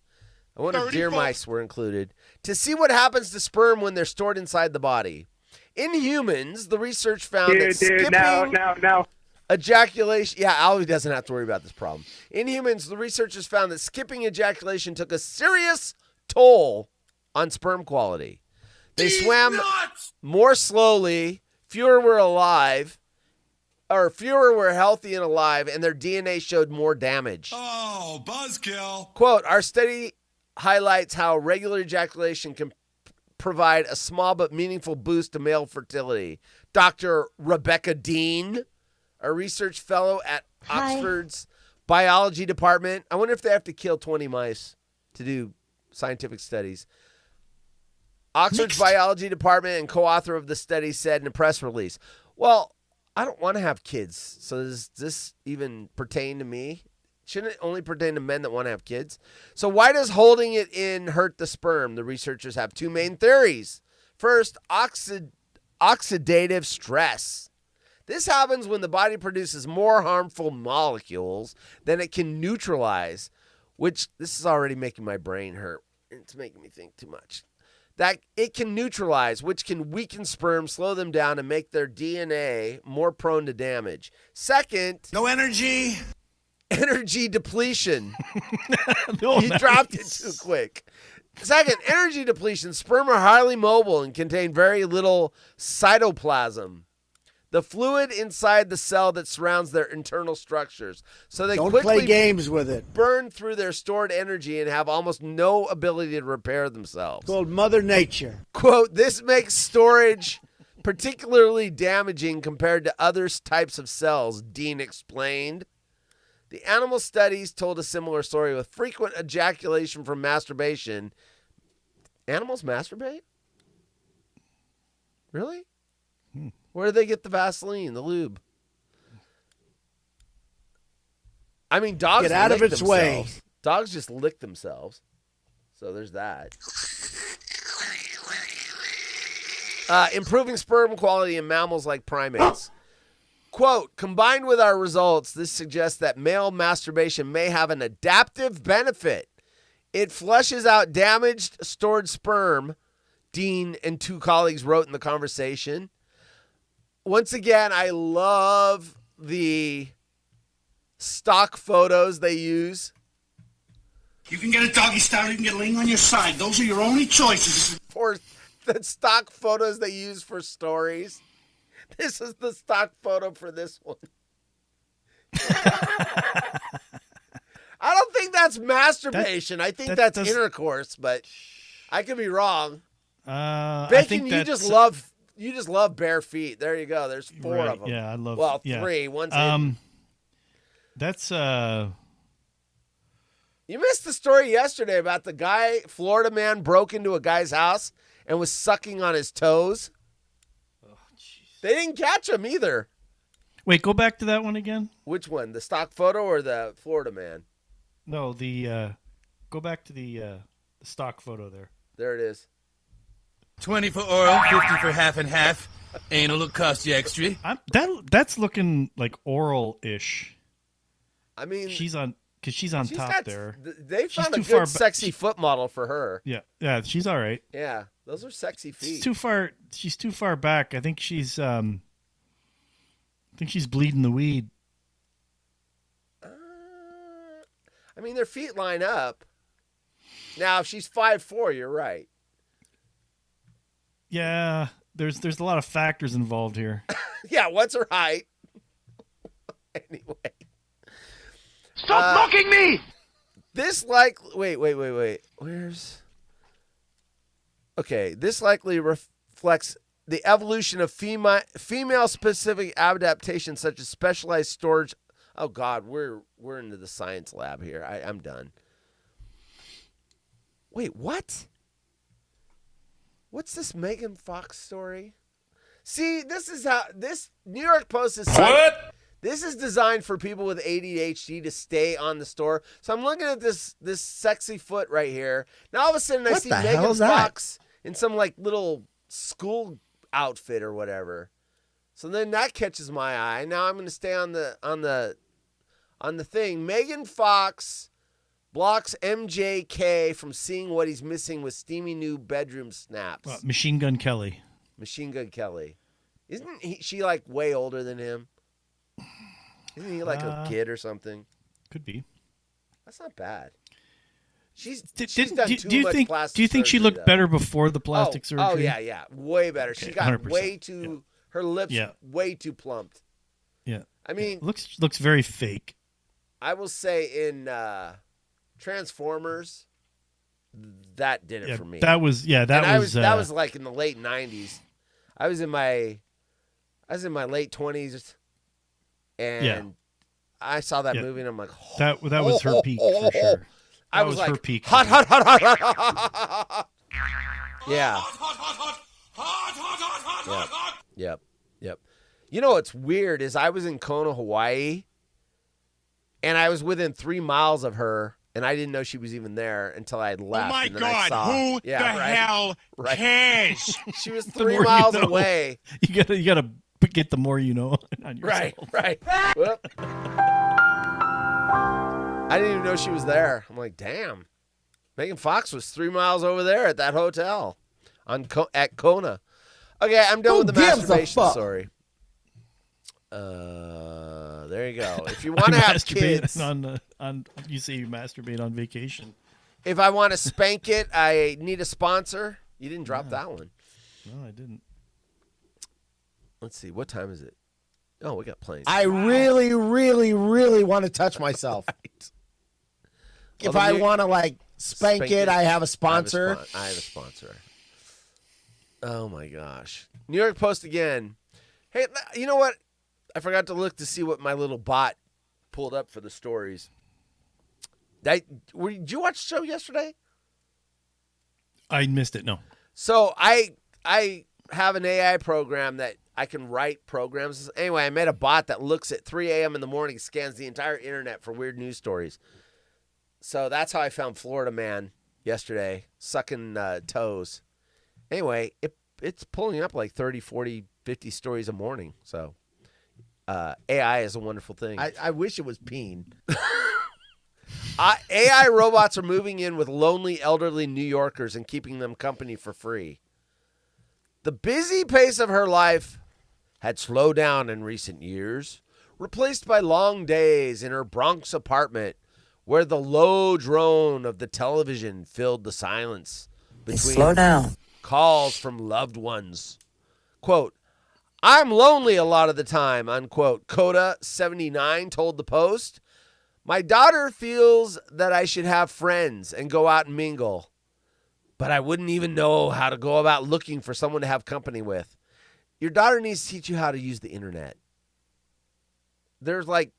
I wonder if deer mice were included. To see what happens to sperm when they're stored inside the body. In humans, the research found that skipping ejaculation... Yeah, Alvy doesn't have to worry about this problem. In humans, the researchers found that skipping ejaculation took a serious toll on sperm quality. They swam more slowly, fewer were healthy and alive, and their DNA showed more damage. Oh, buzzkill. Quote, our study highlights how regular ejaculation can provide a small but meaningful boost to male fertility. Dr. Rebecca Dean, a research fellow at Oxford's biology department. I wonder if they have to kill 20 mice to do scientific studies. Oxford's biology department and co-author of the study said in a press release. Well, I don't want to have kids. So does this even pertain to me? Shouldn't it only pertain to men that want to have kids? So why does holding it in hurt the sperm? The researchers have two main theories. First, oxidative stress. This happens when the body produces more harmful molecules than it can neutralize, which this is already making my brain hurt. It's making me think too much. That it can neutralize, which can weaken sperm, slow them down, and make their DNA more prone to damage. Second, no energy. Energy depletion. You dropped it too quick. Second, energy depletion. Sperm are highly mobile and contain very little cytoplasm, the fluid inside the cell that surrounds their internal structures. So they Don't quickly play games with it. burn through their stored energy and have almost no ability to repair themselves. It's called Mother Nature. Quote, this makes storage particularly damaging compared to other types of cells, Dean explained. The animal studies told a similar story with frequent ejaculation from masturbation. Animals masturbate? Really? Where do they get the Vaseline, the lube? I mean, dogs Get out of lick its way. themselves. Dogs just lick themselves. So there's that. Improving sperm quality in mammals like primates. Quote, combined with our results, this suggests that male masturbation may have an adaptive benefit. It flushes out damaged stored sperm, Dean and two colleagues wrote in the conversation. Once again, I love the stock photos they use. You can get a doggy style, you can get laying on your side. Those are your only choices. For the stock photos they use for stories. This is the stock photo for this one. I don't think that's masturbation. I think that's intercourse, but I could be wrong. Bacon, you just love bare feet. There you go. There's four of them. Yeah, I love. Well, yeah. three. One's hidden. That's You missed the story yesterday about the guy, Florida man, broke into a guy's house and was sucking on his toes. They didn't catch him either. Wait, go back to that one again. Which one? The stock photo or the Florida man? No, go back to the stock photo there. There it is. 20 for oral, 50 for half and half. Anal will cost you extra. That's looking like oral-ish. I mean, she's on top there. They found a good sexy foot model for her. Yeah, she's all right. Yeah, those are sexy feet. She's too far back. I think she's bleeding the weed. I mean, their feet line up. Now, if she's 5'4", you're right. Yeah, there's a lot of factors involved here. Yeah, what's her height? Anyway. Stop mocking me! This wait. Where's... Okay, this likely reflects the evolution of female-specific adaptations such as specialized storage. Oh, God, we're into the science lab here. I'm done. Wait, what? What's this Megan Fox story? See, this is how this New York Post is. What? This is designed for people with ADHD to stay on the store. So I'm looking at this sexy foot right here. Now all of a sudden I see Megan Fox in some like little school outfit or whatever. So then that catches my eye. Now I'm going to stay on the thing. Megan Fox blocks MJK from seeing what he's missing with steamy new bedroom snaps. Machine Gun Kelly. Machine Gun Kelly. Isn't she like way older than him? Isn't he like a kid or something? Could be. That's not bad. She's do you think plastic she surgery, looked though. better before the plastic surgery? Oh yeah, way better. Okay, she got 100%. way too her lips way too plumped. Yeah. I mean, looks very fake. I will say in Transformers, that did it for me. That was that was like in the late 90s. I was in my late 20s, and I saw that movie, and I'm like, that was her peak for sure. I was like, her peak. Hot. Yeah. Yep. You know what's weird is I was in Kona, Hawaii, and I was within 3 miles of her, and I didn't know she was even there until I had left. Oh my and then I God! saw, Who the hell cares? She was 3 miles away. You gotta get the more you know on yourself. Right. Whoop. I didn't even know she was there. I'm like, damn. Megan Fox was 3 miles over there at that hotel at Kona. Okay, I'm done with the masturbation story. There you go. If you want to have kids, you say you masturbate on vacation. If I want to spank it, I need a sponsor. You didn't drop that one. No, I didn't. Let's see. What time is it? Oh, we got plenty. I really, really, really want to touch myself. If I want to like spank it, I have a sponsor. I have a sponsor. Oh my gosh. New York Post again. Hey, you know what? I forgot to look to see what my little bot pulled up for the stories. Did you watch the show yesterday? I missed it. No. So I have an AI program that I can write programs. Anyway, I made a bot that looks at 3 a.m. in the morning, scans the entire internet for weird news stories. So that's how I found Florida man yesterday, sucking toes. Anyway, it's pulling up like 30, 40, 50 stories a morning. So AI is a wonderful thing. I wish it was peen. AI robots are moving in with lonely elderly New Yorkers and keeping them company for free. The busy pace of her life had slowed down in recent years, replaced by long days in her Bronx apartment where the low drone of the television filled the silence between calls from loved ones. Quote, I'm lonely a lot of the time, unquote. Coda 79 told the Post. My daughter feels that I should have friends and go out and mingle, but I wouldn't even know how to go about looking for someone to have company with. Your daughter needs to teach you how to use the internet. There's like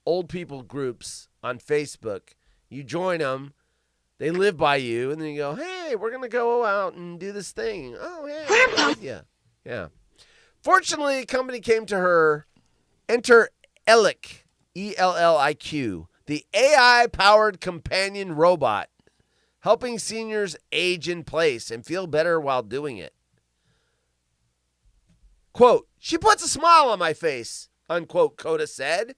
old people groups on Facebook. You join them. They live by you, and then you go, hey, we're going to go out and do this thing. Oh, yeah. Yeah. Fortunately, a company came to her. Enter Elliq, E-L-L-I-Q, the AI-powered companion robot, helping seniors age in place and feel better while doing it. Quote, she puts a smile on my face, unquote, Coda said.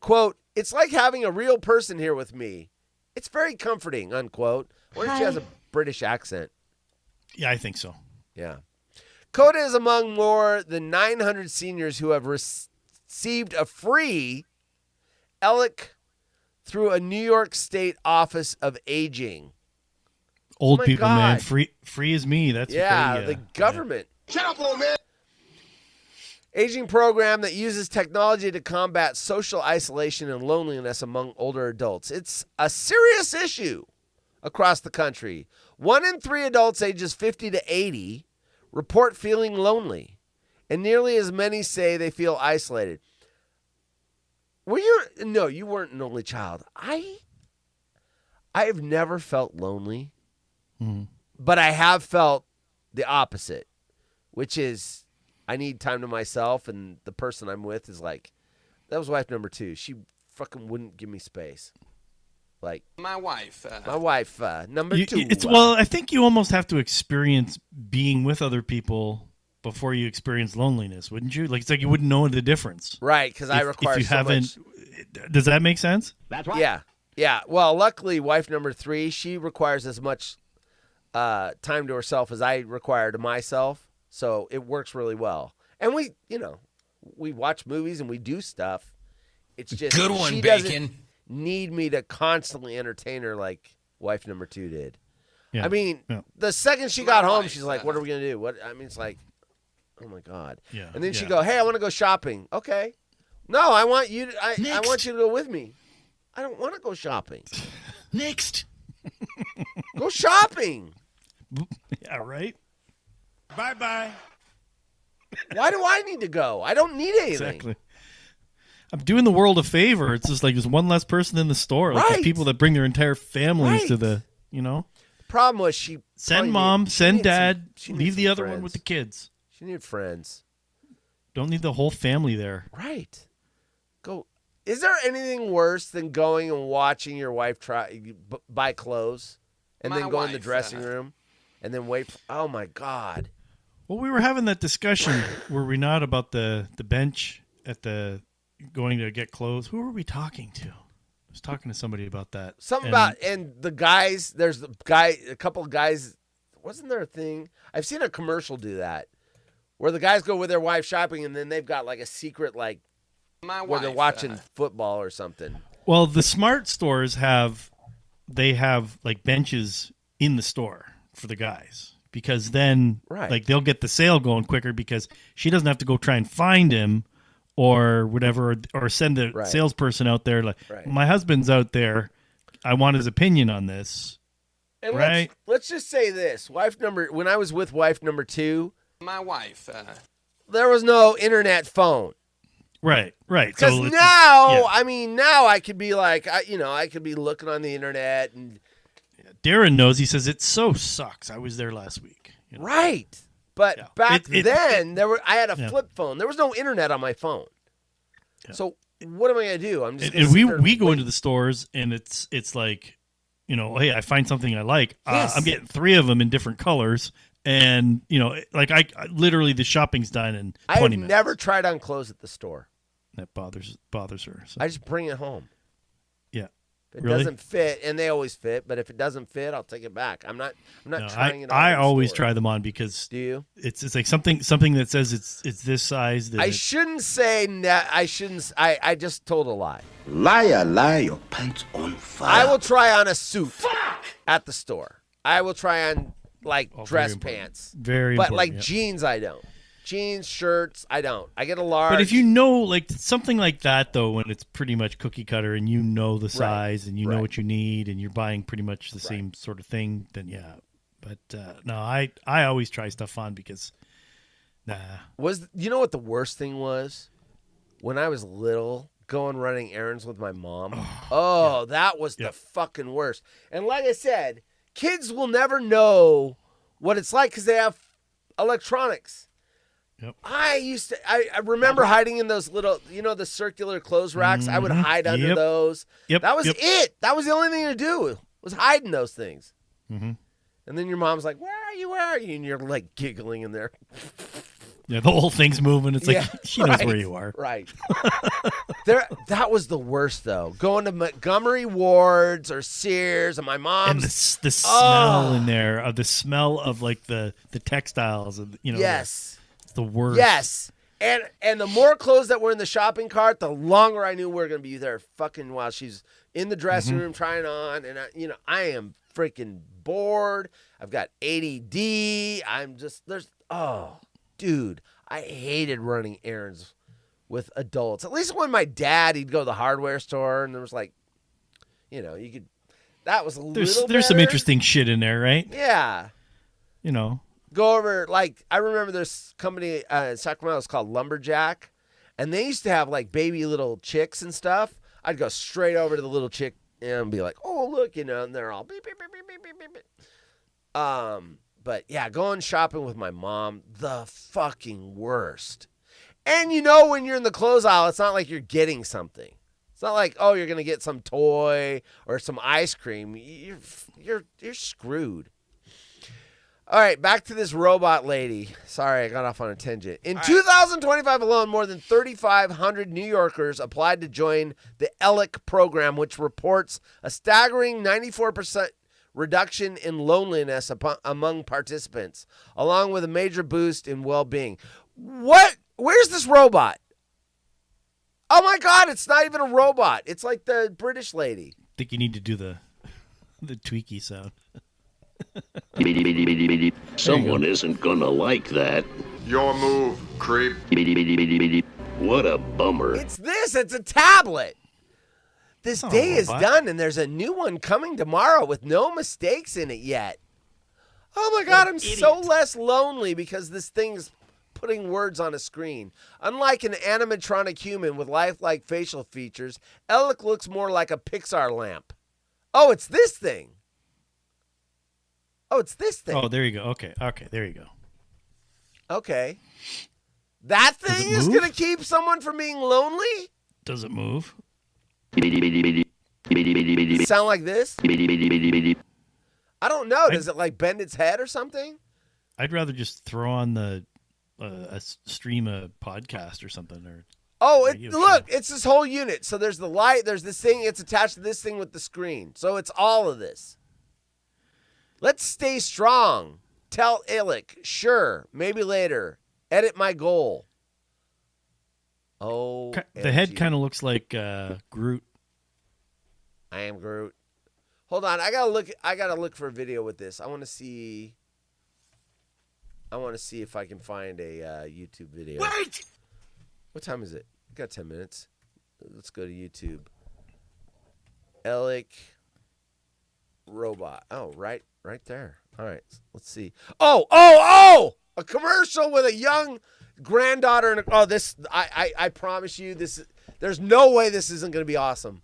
Quote, it's like having a real person here with me. It's very comforting, unquote. I wonder if she has a British accent. Yeah, I think so. Yeah. Coda is among more than 900 seniors who have received a free Elliq through a New York State Office of Aging. Old people, man. Free as me. That's what the government. Yeah. Shut up, old man. Aging program that uses technology to combat social isolation and loneliness among older adults. It's a serious issue across the country. 1 in 3 adults ages 50 to 80 report feeling lonely, and nearly as many say they feel isolated. No, you weren't an only child. I have never felt lonely, but I have felt the opposite, which is I need time to myself, and the person I'm with is like, that was wife number 2. She fucking wouldn't give me space. Like my wife. Number 2. Well, I think you almost have to experience being with other people before you experience loneliness, wouldn't you? Like it's like you wouldn't know the difference, right? Because I require. If you haven't, does that make sense? That's right. Yeah. Well, luckily, wife number 3, she requires as much time to herself as I require to myself, so it works really well. And we watch movies and we do stuff. It's just good one, she Bacon. Doesn't need me to constantly entertain her like wife number 2 did. Yeah. I mean, the second she got home, she's like, "What are we gonna do?" It's like, oh my god. Yeah. And then she go, "Hey, I want to go shopping." Okay. No, I want you. I want you to go with me. I don't want to go shopping. Next. Go shopping. Yeah. Right. Bye-bye. Why do I need to go? I don't need anything. Exactly. I'm doing the world a favor. It's just like there's one less person in the store. Like there's people that bring their entire families to the, The problem was she send mom, send dad, leave the other one with the kids. She needed friends. Don't need the whole family there. Right. Go. Is there anything worse than going and watching your wife buy clothes and then go in the dressing room and then wait? Oh, my God. Well, we were having that discussion, were we not, about the bench at the going to get clothes? Who were we talking to? I was talking to somebody about that. And the guys, there's a couple of guys. Wasn't there a thing? I've seen a commercial do that where the guys go with their wife shopping and then they've got like a secret, like, where they're watching football or something. Well, the smart stores have like benches in the store for the guys, because then like they'll get the sale going quicker because she doesn't have to go try and find him or whatever, or send the salesperson out there like, my husband's out there, I want his opinion on this. And let's just say this. When I was with wife number 2, my wife, there was no internet phone. Right. Because now I could be like, I could be looking on the internet and. Darren knows. He says it so sucks. I was there last week. You know? Right, but back then I had a flip phone. There was no internet on my phone. Yeah. So what am I gonna do? I'm just. And we go into the stores and it's like, hey, I find something I like. Yes. I'm getting 3 of them in different colors. And, like I literally the shopping's done in 20 minutes. I've never tried on clothes at the store. That bothers her. So. I just bring it home. Yeah. If it doesn't fit, and they always fit, but if it doesn't fit, I'll take it back. I'm not trying it on. I always try them on because do you? It's like something that says it's this size. I shouldn't say that. I just told a lie. Lie, your pants on fire. I will try on a suit at the store. I will try on dress pants. Very important. But important, jeans, I don't. Jeans, shirts, I don't. I get a large. But if something like that, though, when it's pretty much cookie cutter and the size and know what you need and you're buying pretty much the same sort of thing, then yeah. But no, I always try stuff on because, nah. You know what the worst thing was? When I was little, going running errands with my mom. That was the fucking worst. And like I said, kids will never know what it's like because they have electronics. Yep. I remember hiding in those little, the circular clothes racks. I would hide under those. Yep. That was it. That was the only thing to do was hiding those things. Mm-hmm. And then your mom's like, where are you? And you're like giggling in there. Yeah, the whole thing's moving. It's like, she knows where you are. Right. That was the worst, though. Going to Montgomery Ward's or Sears and my mom's. And the smell in there, the smell of like the textiles. And, yes. It's the worst. Yes. And the more clothes that were in the shopping cart, the longer I knew we were going to be there fucking while she's in the dressing room trying on. And, I am freaking bored. I've got ADD. Dude, I hated running errands with adults. At least when my dad, he'd go to the hardware store and there was like, you could, that was a little There's some interesting shit in there, right? Yeah. Go over, I remember this company in Sacramento, it's called Lumberjack, and they used to have, baby little chicks and stuff. I'd go straight over to the little chick and be like, oh, look, and they're all beep, beep, beep, beep, beep, beep, beep. But, yeah, going shopping with my mom, the fucking worst. And when you're in the clothes aisle, it's not like you're getting something. It's not like, you're going to get some toy or some ice cream. You're screwed. All right, back to this robot lady. Sorry, I got off on a tangent. In 2025 alone, more than 3,500 New Yorkers applied to join the ELIC program, which reports a staggering 94% reduction in loneliness among participants, along with a major boost in well-being. What? Where's this robot? Oh, my God, it's not even a robot. It's like the British lady. I think you need to do the tweaky sound. Someone isn't gonna like that. Your move, creep. What a bummer. It's a tablet. This day is done, and there's a new one coming tomorrow with no mistakes in it yet. Oh my God, I'm so less lonely because this thing's putting words on a screen. Unlike an animatronic human with lifelike facial features, Alec looks more like a Pixar lamp. Oh, it's this thing. Oh, it's this thing. Oh, there you go. Okay, there you go. Okay. That thing is going to keep someone from being lonely? Does it move? Sound like this? I don't know. Does it like bend its head or something? I'd rather just throw on the stream a podcast or something. Or look, it's this whole unit. So there's the light, there's this thing, it's attached to this thing with the screen. So it's all of this. Let's stay strong. Tell Illick, sure, maybe later. Edit my goal. Oh, the head kind of looks like Groot. I am Groot. Hold on, I gotta look for a video with this. I want to see if I can find a YouTube video. Wait! What time is it? I got 10 minutes. Let's go to YouTube. Illick robot. Oh, right there. All right, let's see. Oh! A commercial with a young granddaughter and this. I promise you, there's no way this isn't going to be awesome.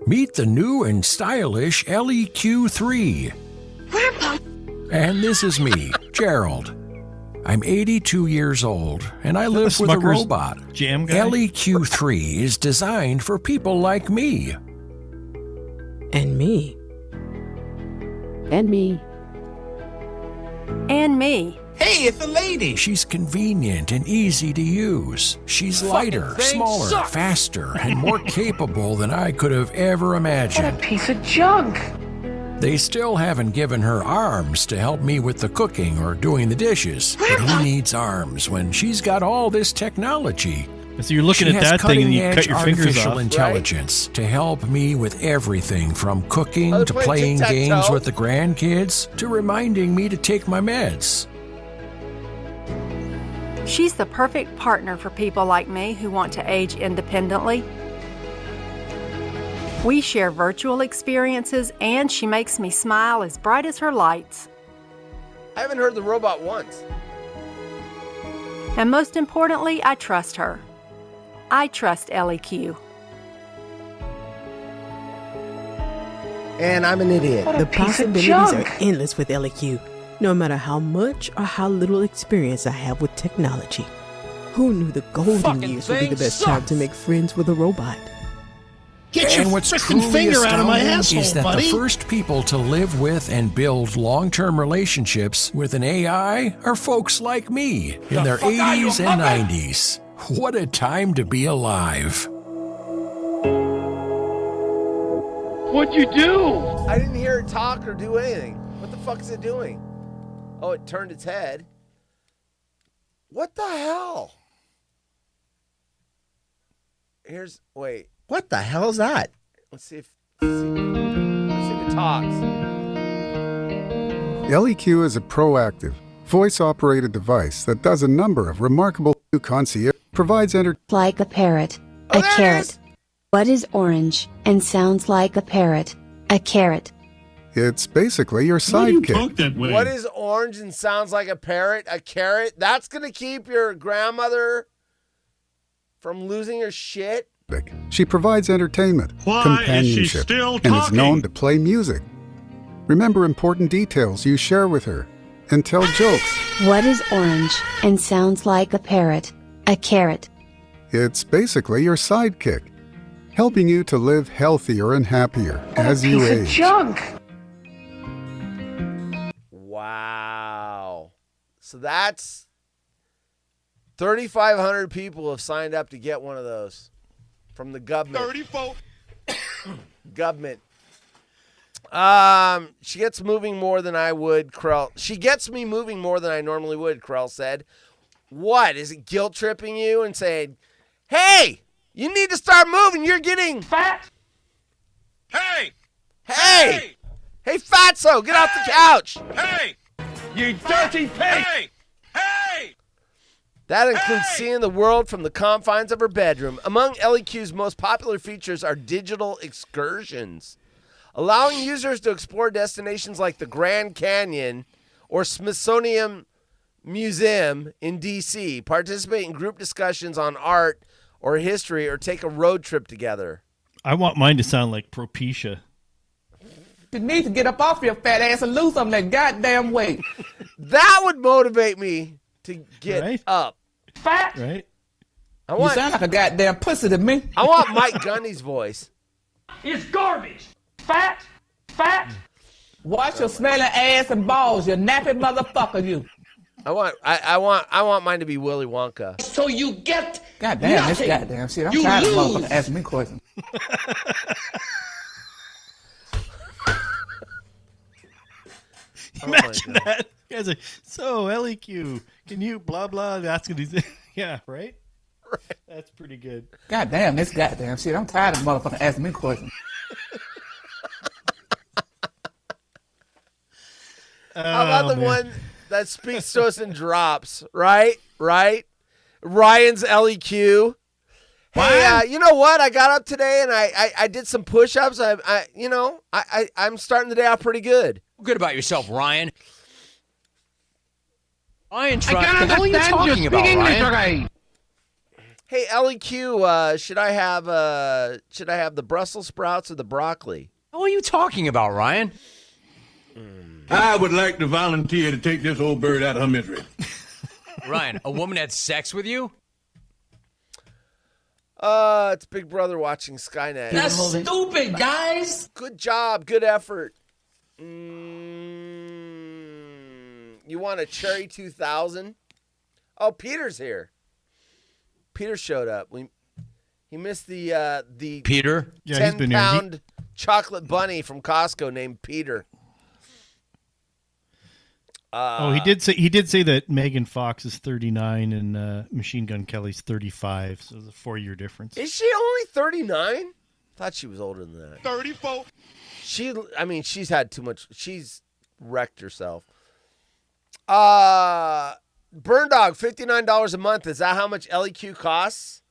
Meet the new and stylish LEQ3. Grandpa. And this is me, Gerald. I'm 82 years old, and I live with a robot. Jam guy? LEQ3 is designed for people like me. And me. And me. And me. Hey, it's a lady. She's convenient and easy to use. She's lighter, smaller, faster, and more capable than I could have ever imagined. What a piece of junk. They still haven't given her arms to help me with the cooking or doing the dishes. But who needs arms when she's got all this technology? So you're looking at that thing and you cut your fingers artificial off. intelligence to help me with everything from cooking to playing games with the grandkids to reminding me to take my meds. She's the perfect partner for people like me who want to age independently. We share virtual experiences, and she makes me smile as bright as her lights. I haven't heard the robot once. And most importantly, I trust her. I trust LEQ. And I'm an idiot. What a The piece of possibilities junk. are endless with LEQ, no matter how much or how little experience I have with technology. Who knew the golden years would be the best time to make friends with a robot? Get your frickin' finger out of my asshole, is that the first people to live with and build long-term relationships with an AI are folks like me in their 80s and 90s. What a time to be alive. What'd you do? I didn't hear it talk or do anything. What the fuck is it doing? Oh, it turned its head. What the hell? Wait. What the hell is that? Let's see if it talks. LEQ is a proactive, voice-operated device that does a number of remarkable concierge, provides Like a parrot. A carrot. What is orange and sounds like a parrot? A carrot. It's basically your sidekick. What is orange and sounds like a parrot? A carrot? That's going to keep your grandmother from losing her shit? She provides entertainment, companionship, and is known to play music. Remember important details you share with her, and tell jokes. What is orange and sounds like a parrot? A carrot. It's basically your sidekick, helping you to live healthier and happier as you age. Junk. Wow. So that's 3,500 people have signed up to get one of those from the government. 34. Government. She gets moving more than I would, Krell. She gets me moving more than I normally would, Krell said. What? Is it guilt tripping you and saying, hey, you need to start moving. You're getting fat. Hey! Hey! Hey, fatso, get off the couch. Hey! You dirty pig! Hey! Hey! That includes seeing the world from the confines of her bedroom. Among LEQ's most popular features are digital excursions, allowing users to explore destinations like the Grand Canyon or Smithsonian Museum in D.C., participate in group discussions on art or history, or take a road trip together. I want mine to sound like Propecia. You need to get up off your fat ass and lose some of that goddamn weight. That would motivate me to get Right? up. Fat. Right? I You want sound like a goddamn pussy to me. I want Mike Gundy's voice. It's garbage. Fat. Fat. Watch your smelling ass and balls, you nappy motherfucker, you. I want mine to be Willy Wonka. So you get goddamn this goddamn shit. I'm tired of motherfuckers asking me questions. Imagine that. You guys are, so LEQ, can you blah blah asking these? Yeah, right. That's pretty good. Goddamn this goddamn shit. I'm tired of motherfuckers asking me questions. How about the one that speaks to us in drops? Right. Ryan's LEQ. Hey, you know what? I got up today and I did some push-ups. I'm starting the day off pretty good. Good about yourself, Ryan. Ryan, I can't what are you understand talking you about, speak English, Ryan? Hey, LEQ, should I have the Brussels sprouts or the broccoli? What are you talking about, Ryan? I would like to volunteer to take this old bird out of her misery. Ryan, a woman had sex with you? It's Big Brother watching Skynet. That's stupid, guys. Good job, good effort. You want a Cherry 2000? Oh, Peter's here. Peter showed up. He missed the Peter? Yeah, he's been here. 10-pound chocolate bunny from Costco named Peter. He did say that Megan Fox is 39 and Machine Gun Kelly's 35, so there's a 4-year difference. Is she only 39? Thought she was older than that. 34. She's had too much. She's wrecked herself. Burn Dog, $59 a month. Is that how much LEQ costs?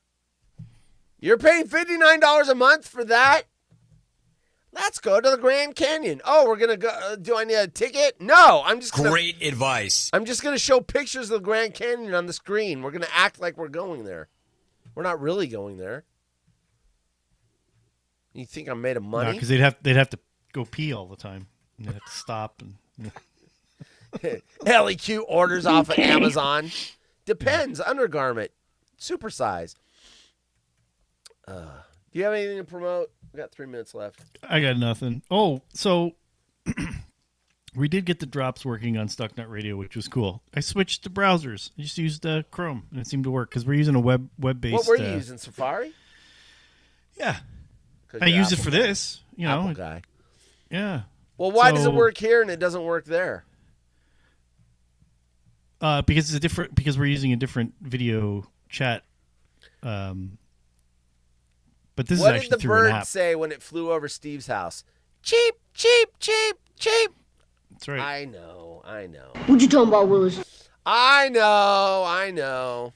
You're paying $59 a month for that? Let's go to the Grand Canyon. Oh, we're gonna go. Do I need a ticket? No, I'm just Great advice. I'm just gonna show pictures of the Grand Canyon on the screen. We're gonna act like we're going there. We're not really going there. You think I'm made of money? Because they'd have to go pee all the time. And they'd have to stop and. LEQ orders off of Amazon. Depends. Undergarment. Supersize. Do you have anything to promote? We got 3 minutes left. I got nothing. Oh, so we did get the drops working on StuckNut Radio, which was cool. I switched to browsers. I just used Chrome, and it seemed to work because we're using a web-based. What were you using? Safari? Yeah. I use it for this. Apple guy. Yeah. Well, why does it work here and it doesn't work there? Because because we're using a different video chat. But this is actually what did the through an bird app. say when it flew over Steve's house? Cheap, cheap, cheap, cheap. That's right. I know. What you talking about, Willis? I know.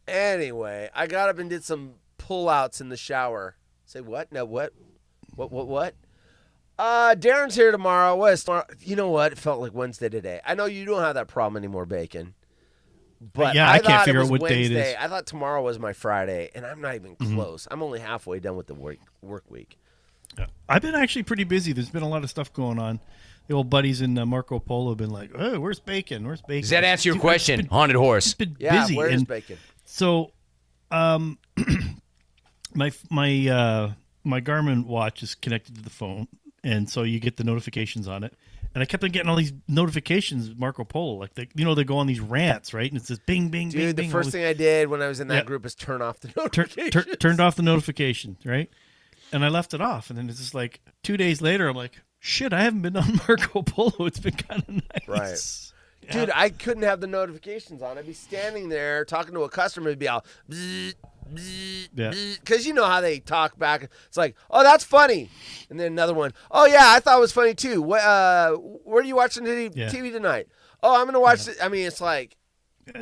Anyway, I got up and did some pull-outs in the shower. Say what? No, what? What? Darren's here tomorrow. What is tomorrow? You know what? It felt like Wednesday today. I know you don't have that problem anymore, Bacon. But yeah, I can't figure out what Wednesday. day it is. I thought tomorrow was my Friday, and I'm not even close. I'm only halfway done with the work week. Yeah. I've been actually pretty busy. There's been a lot of stuff going on. The old buddies in Marco Polo have been like, "Oh, where's Bacon? Where's Bacon?" Does that answer your question, Haunted Horse? It's been Yeah, busy. where's Bacon? So, my Garmin watch is connected to the phone, and so you get the notifications on it. And I kept on getting all these notifications, Marco Polo, like they go on these rants, right? And it says bing, bing, Dude, bing, the bing. first thing I did when I was in that group is turn off the notifications. Turned off the notification, right? And I left it off. And then it's just like 2 days later, I'm like, shit, I haven't been on Marco Polo. It's been kind of nice. Right. Yeah. Dude, I couldn't have the notifications on. I'd be standing there talking to a customer. It'd be all bzz, bzz, Yeah. because you know how they talk back. It's like, oh, that's funny. And then another one, oh, yeah, I thought it was funny too. Where are you watching TV tonight? Oh, I'm going to watch it. I mean, it's like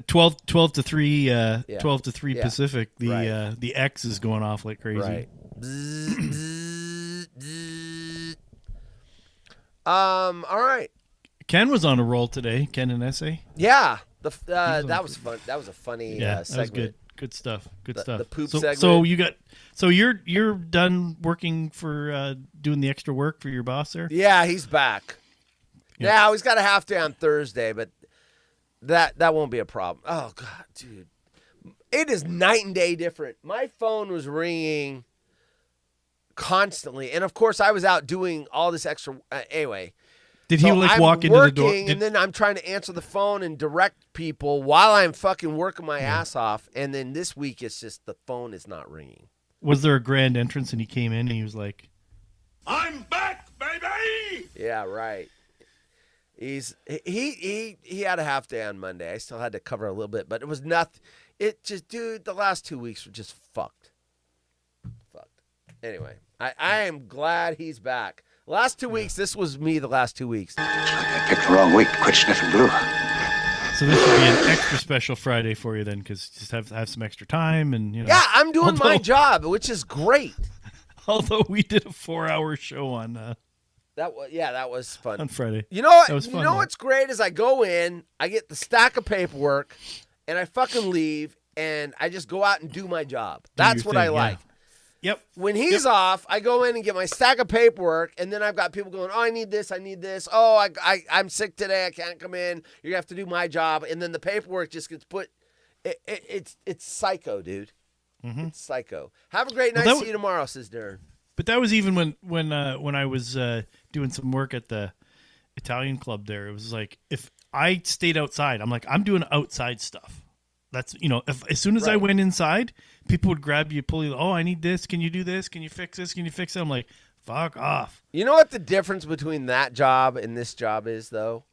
12 to 3 12 to 3 Yeah. Pacific. The X is going off like crazy. Right. Bzz, bzz, bzz. All right. Ken was on a roll today. Ken and Essay. Yeah. That was fun. That was a funny That segment. was good. Good stuff. Good stuff. The poop so, segment. So you're done working for doing the extra work for your boss there? Yeah, he's back. Yeah. Now he's got a half day on Thursday, but that won't be a problem. Oh God, dude, it is night and day different. My phone was ringing constantly, and of course I was out doing all this extra. Anyway, did he walk into the door? And then I'm trying to answer the phone and direct people while I'm fucking working my ass off. And then this week it's just the phone is not ringing. Was there a grand entrance and he came in and he was like, I'm back, baby! Yeah, right. He had a half day on Monday. I still had to cover a little bit, but it was nothing. It just, dude, the last 2 weeks were just fucked. Anyway, I am glad he's back. Last 2 weeks, this was me the last 2 weeks. I picked the wrong week to quit sniffing glue. So this would be an extra special Friday for you then, because just have some extra time and Yeah, I'm doing my job, which is great. Although we did a 4-hour show on that was fun on Friday. You know what? That was fun, What's great is I go in, I get the stack of paperwork, and I fucking leave, and I just go out and do my job. That's what I like. Yep. When he's off, I go in and get my stack of paperwork, and then I've got people going, oh, I need this. Oh, I'm sick today. I can't come in. You're going to have to do my job. And then the paperwork just gets put. It's psycho, dude. Mm-hmm. It's psycho. Have a great night. See you tomorrow, says Darren. But that was even when I was doing some work at the Italian club there. It was like, if I stayed outside, I'm like, I'm doing outside stuff. That's, as soon as I went inside, people would grab you, pull you. Oh, I need this. Can you do this? Can you fix this? Can you fix it? I'm like, fuck off. You know what the difference between that job and this job is, though?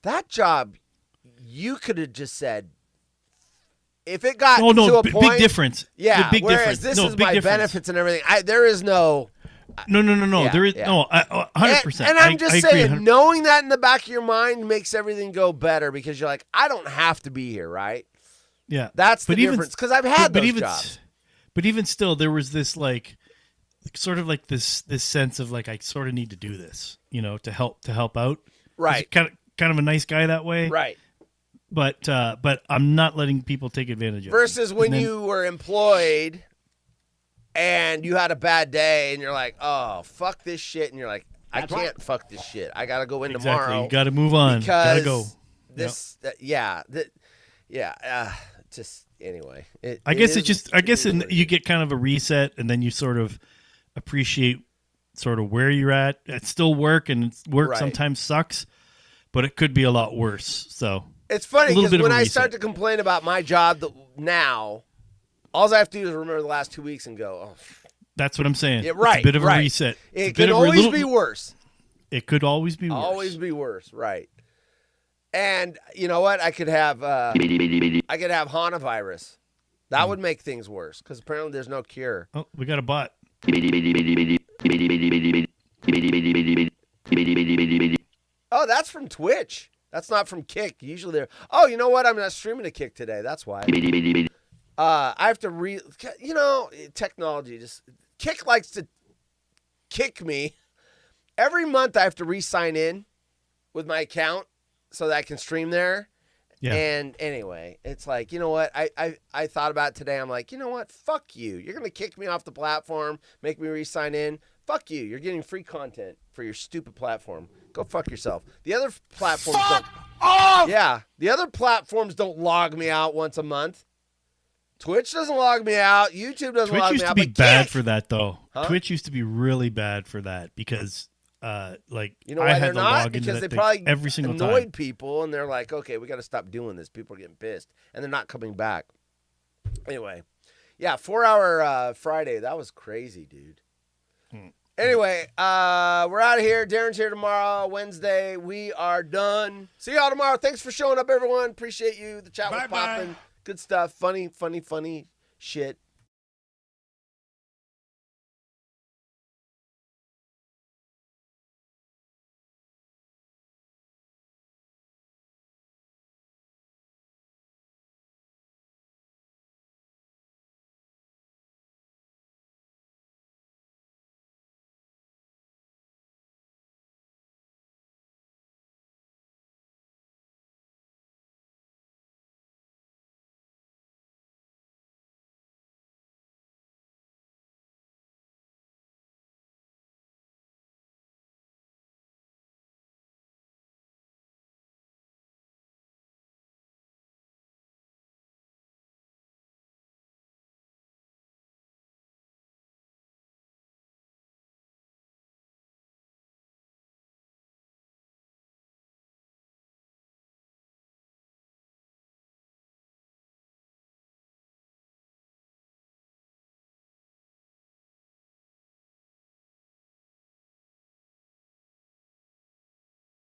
That job, you could have just said, if it got to a point. Big difference. Yeah, big whereas difference. this is my benefits and everything. There is no. No. There is no 100%. And I'm just saying, knowing that in the back of your mind makes everything go better because you're like, I don't have to be here, right? Yeah, that's the difference because I've had those jobs. But even still, there was this sort of like this sense of like I sort of need to do this, to help out. Right. Kind of a nice guy that way. Right. But I'm not letting people take advantage of it. Versus when you were employed and you had a bad day and you're like, oh, fuck this shit, and you're like, I can't fuck this shit. I gotta go in tomorrow. You got to move on. Gotta go. Just anyway. I guess you get kind of a reset, and then you sort of appreciate sort of where you're at. It's still work, and work sometimes sucks, but it could be a lot worse. So it's funny because when I start to complain about my job now, all I have to do is remember the last 2 weeks and go, oh. That's what I'm saying. Yeah, right. It's a bit of a reset. It could always be worse. It could always be worse. Always be worse, right. And you know what? I could have Hana virus. That would make things worse because apparently there's no cure. Oh, we got a bot. Oh, that's from Twitch. That's not from Kick. Usually they're. Oh, you know what? I'm not streaming a Kick today. That's why. I have to technology just. Kick likes to kick me. Every month I have to re-sign in with my account so that I can stream there. Yeah. And anyway, it's like, you know what? I thought about it today. I'm like, you know what? Fuck you. You're going to kick me off the platform, make me re-sign in. Fuck you. You're getting free content for your stupid platform. Go fuck yourself. The other platforms off! Yeah. The other platforms don't log me out once a month. Twitch doesn't log me out. YouTube doesn't log me out. Twitch used to be bad for that, though. Huh? Twitch used to be really bad for that because, I had to log into that they probably every single annoyed time. people, and they're like, okay, we got to stop doing this. People are getting pissed, and they're not coming back. Anyway, yeah, 4-hour Friday. That was crazy, dude. Anyway, we're out of here. Darren's here tomorrow, Wednesday. We are done. See y'all tomorrow. Thanks for showing up, everyone. Appreciate you. The chat was popping. Good stuff. Funny shit.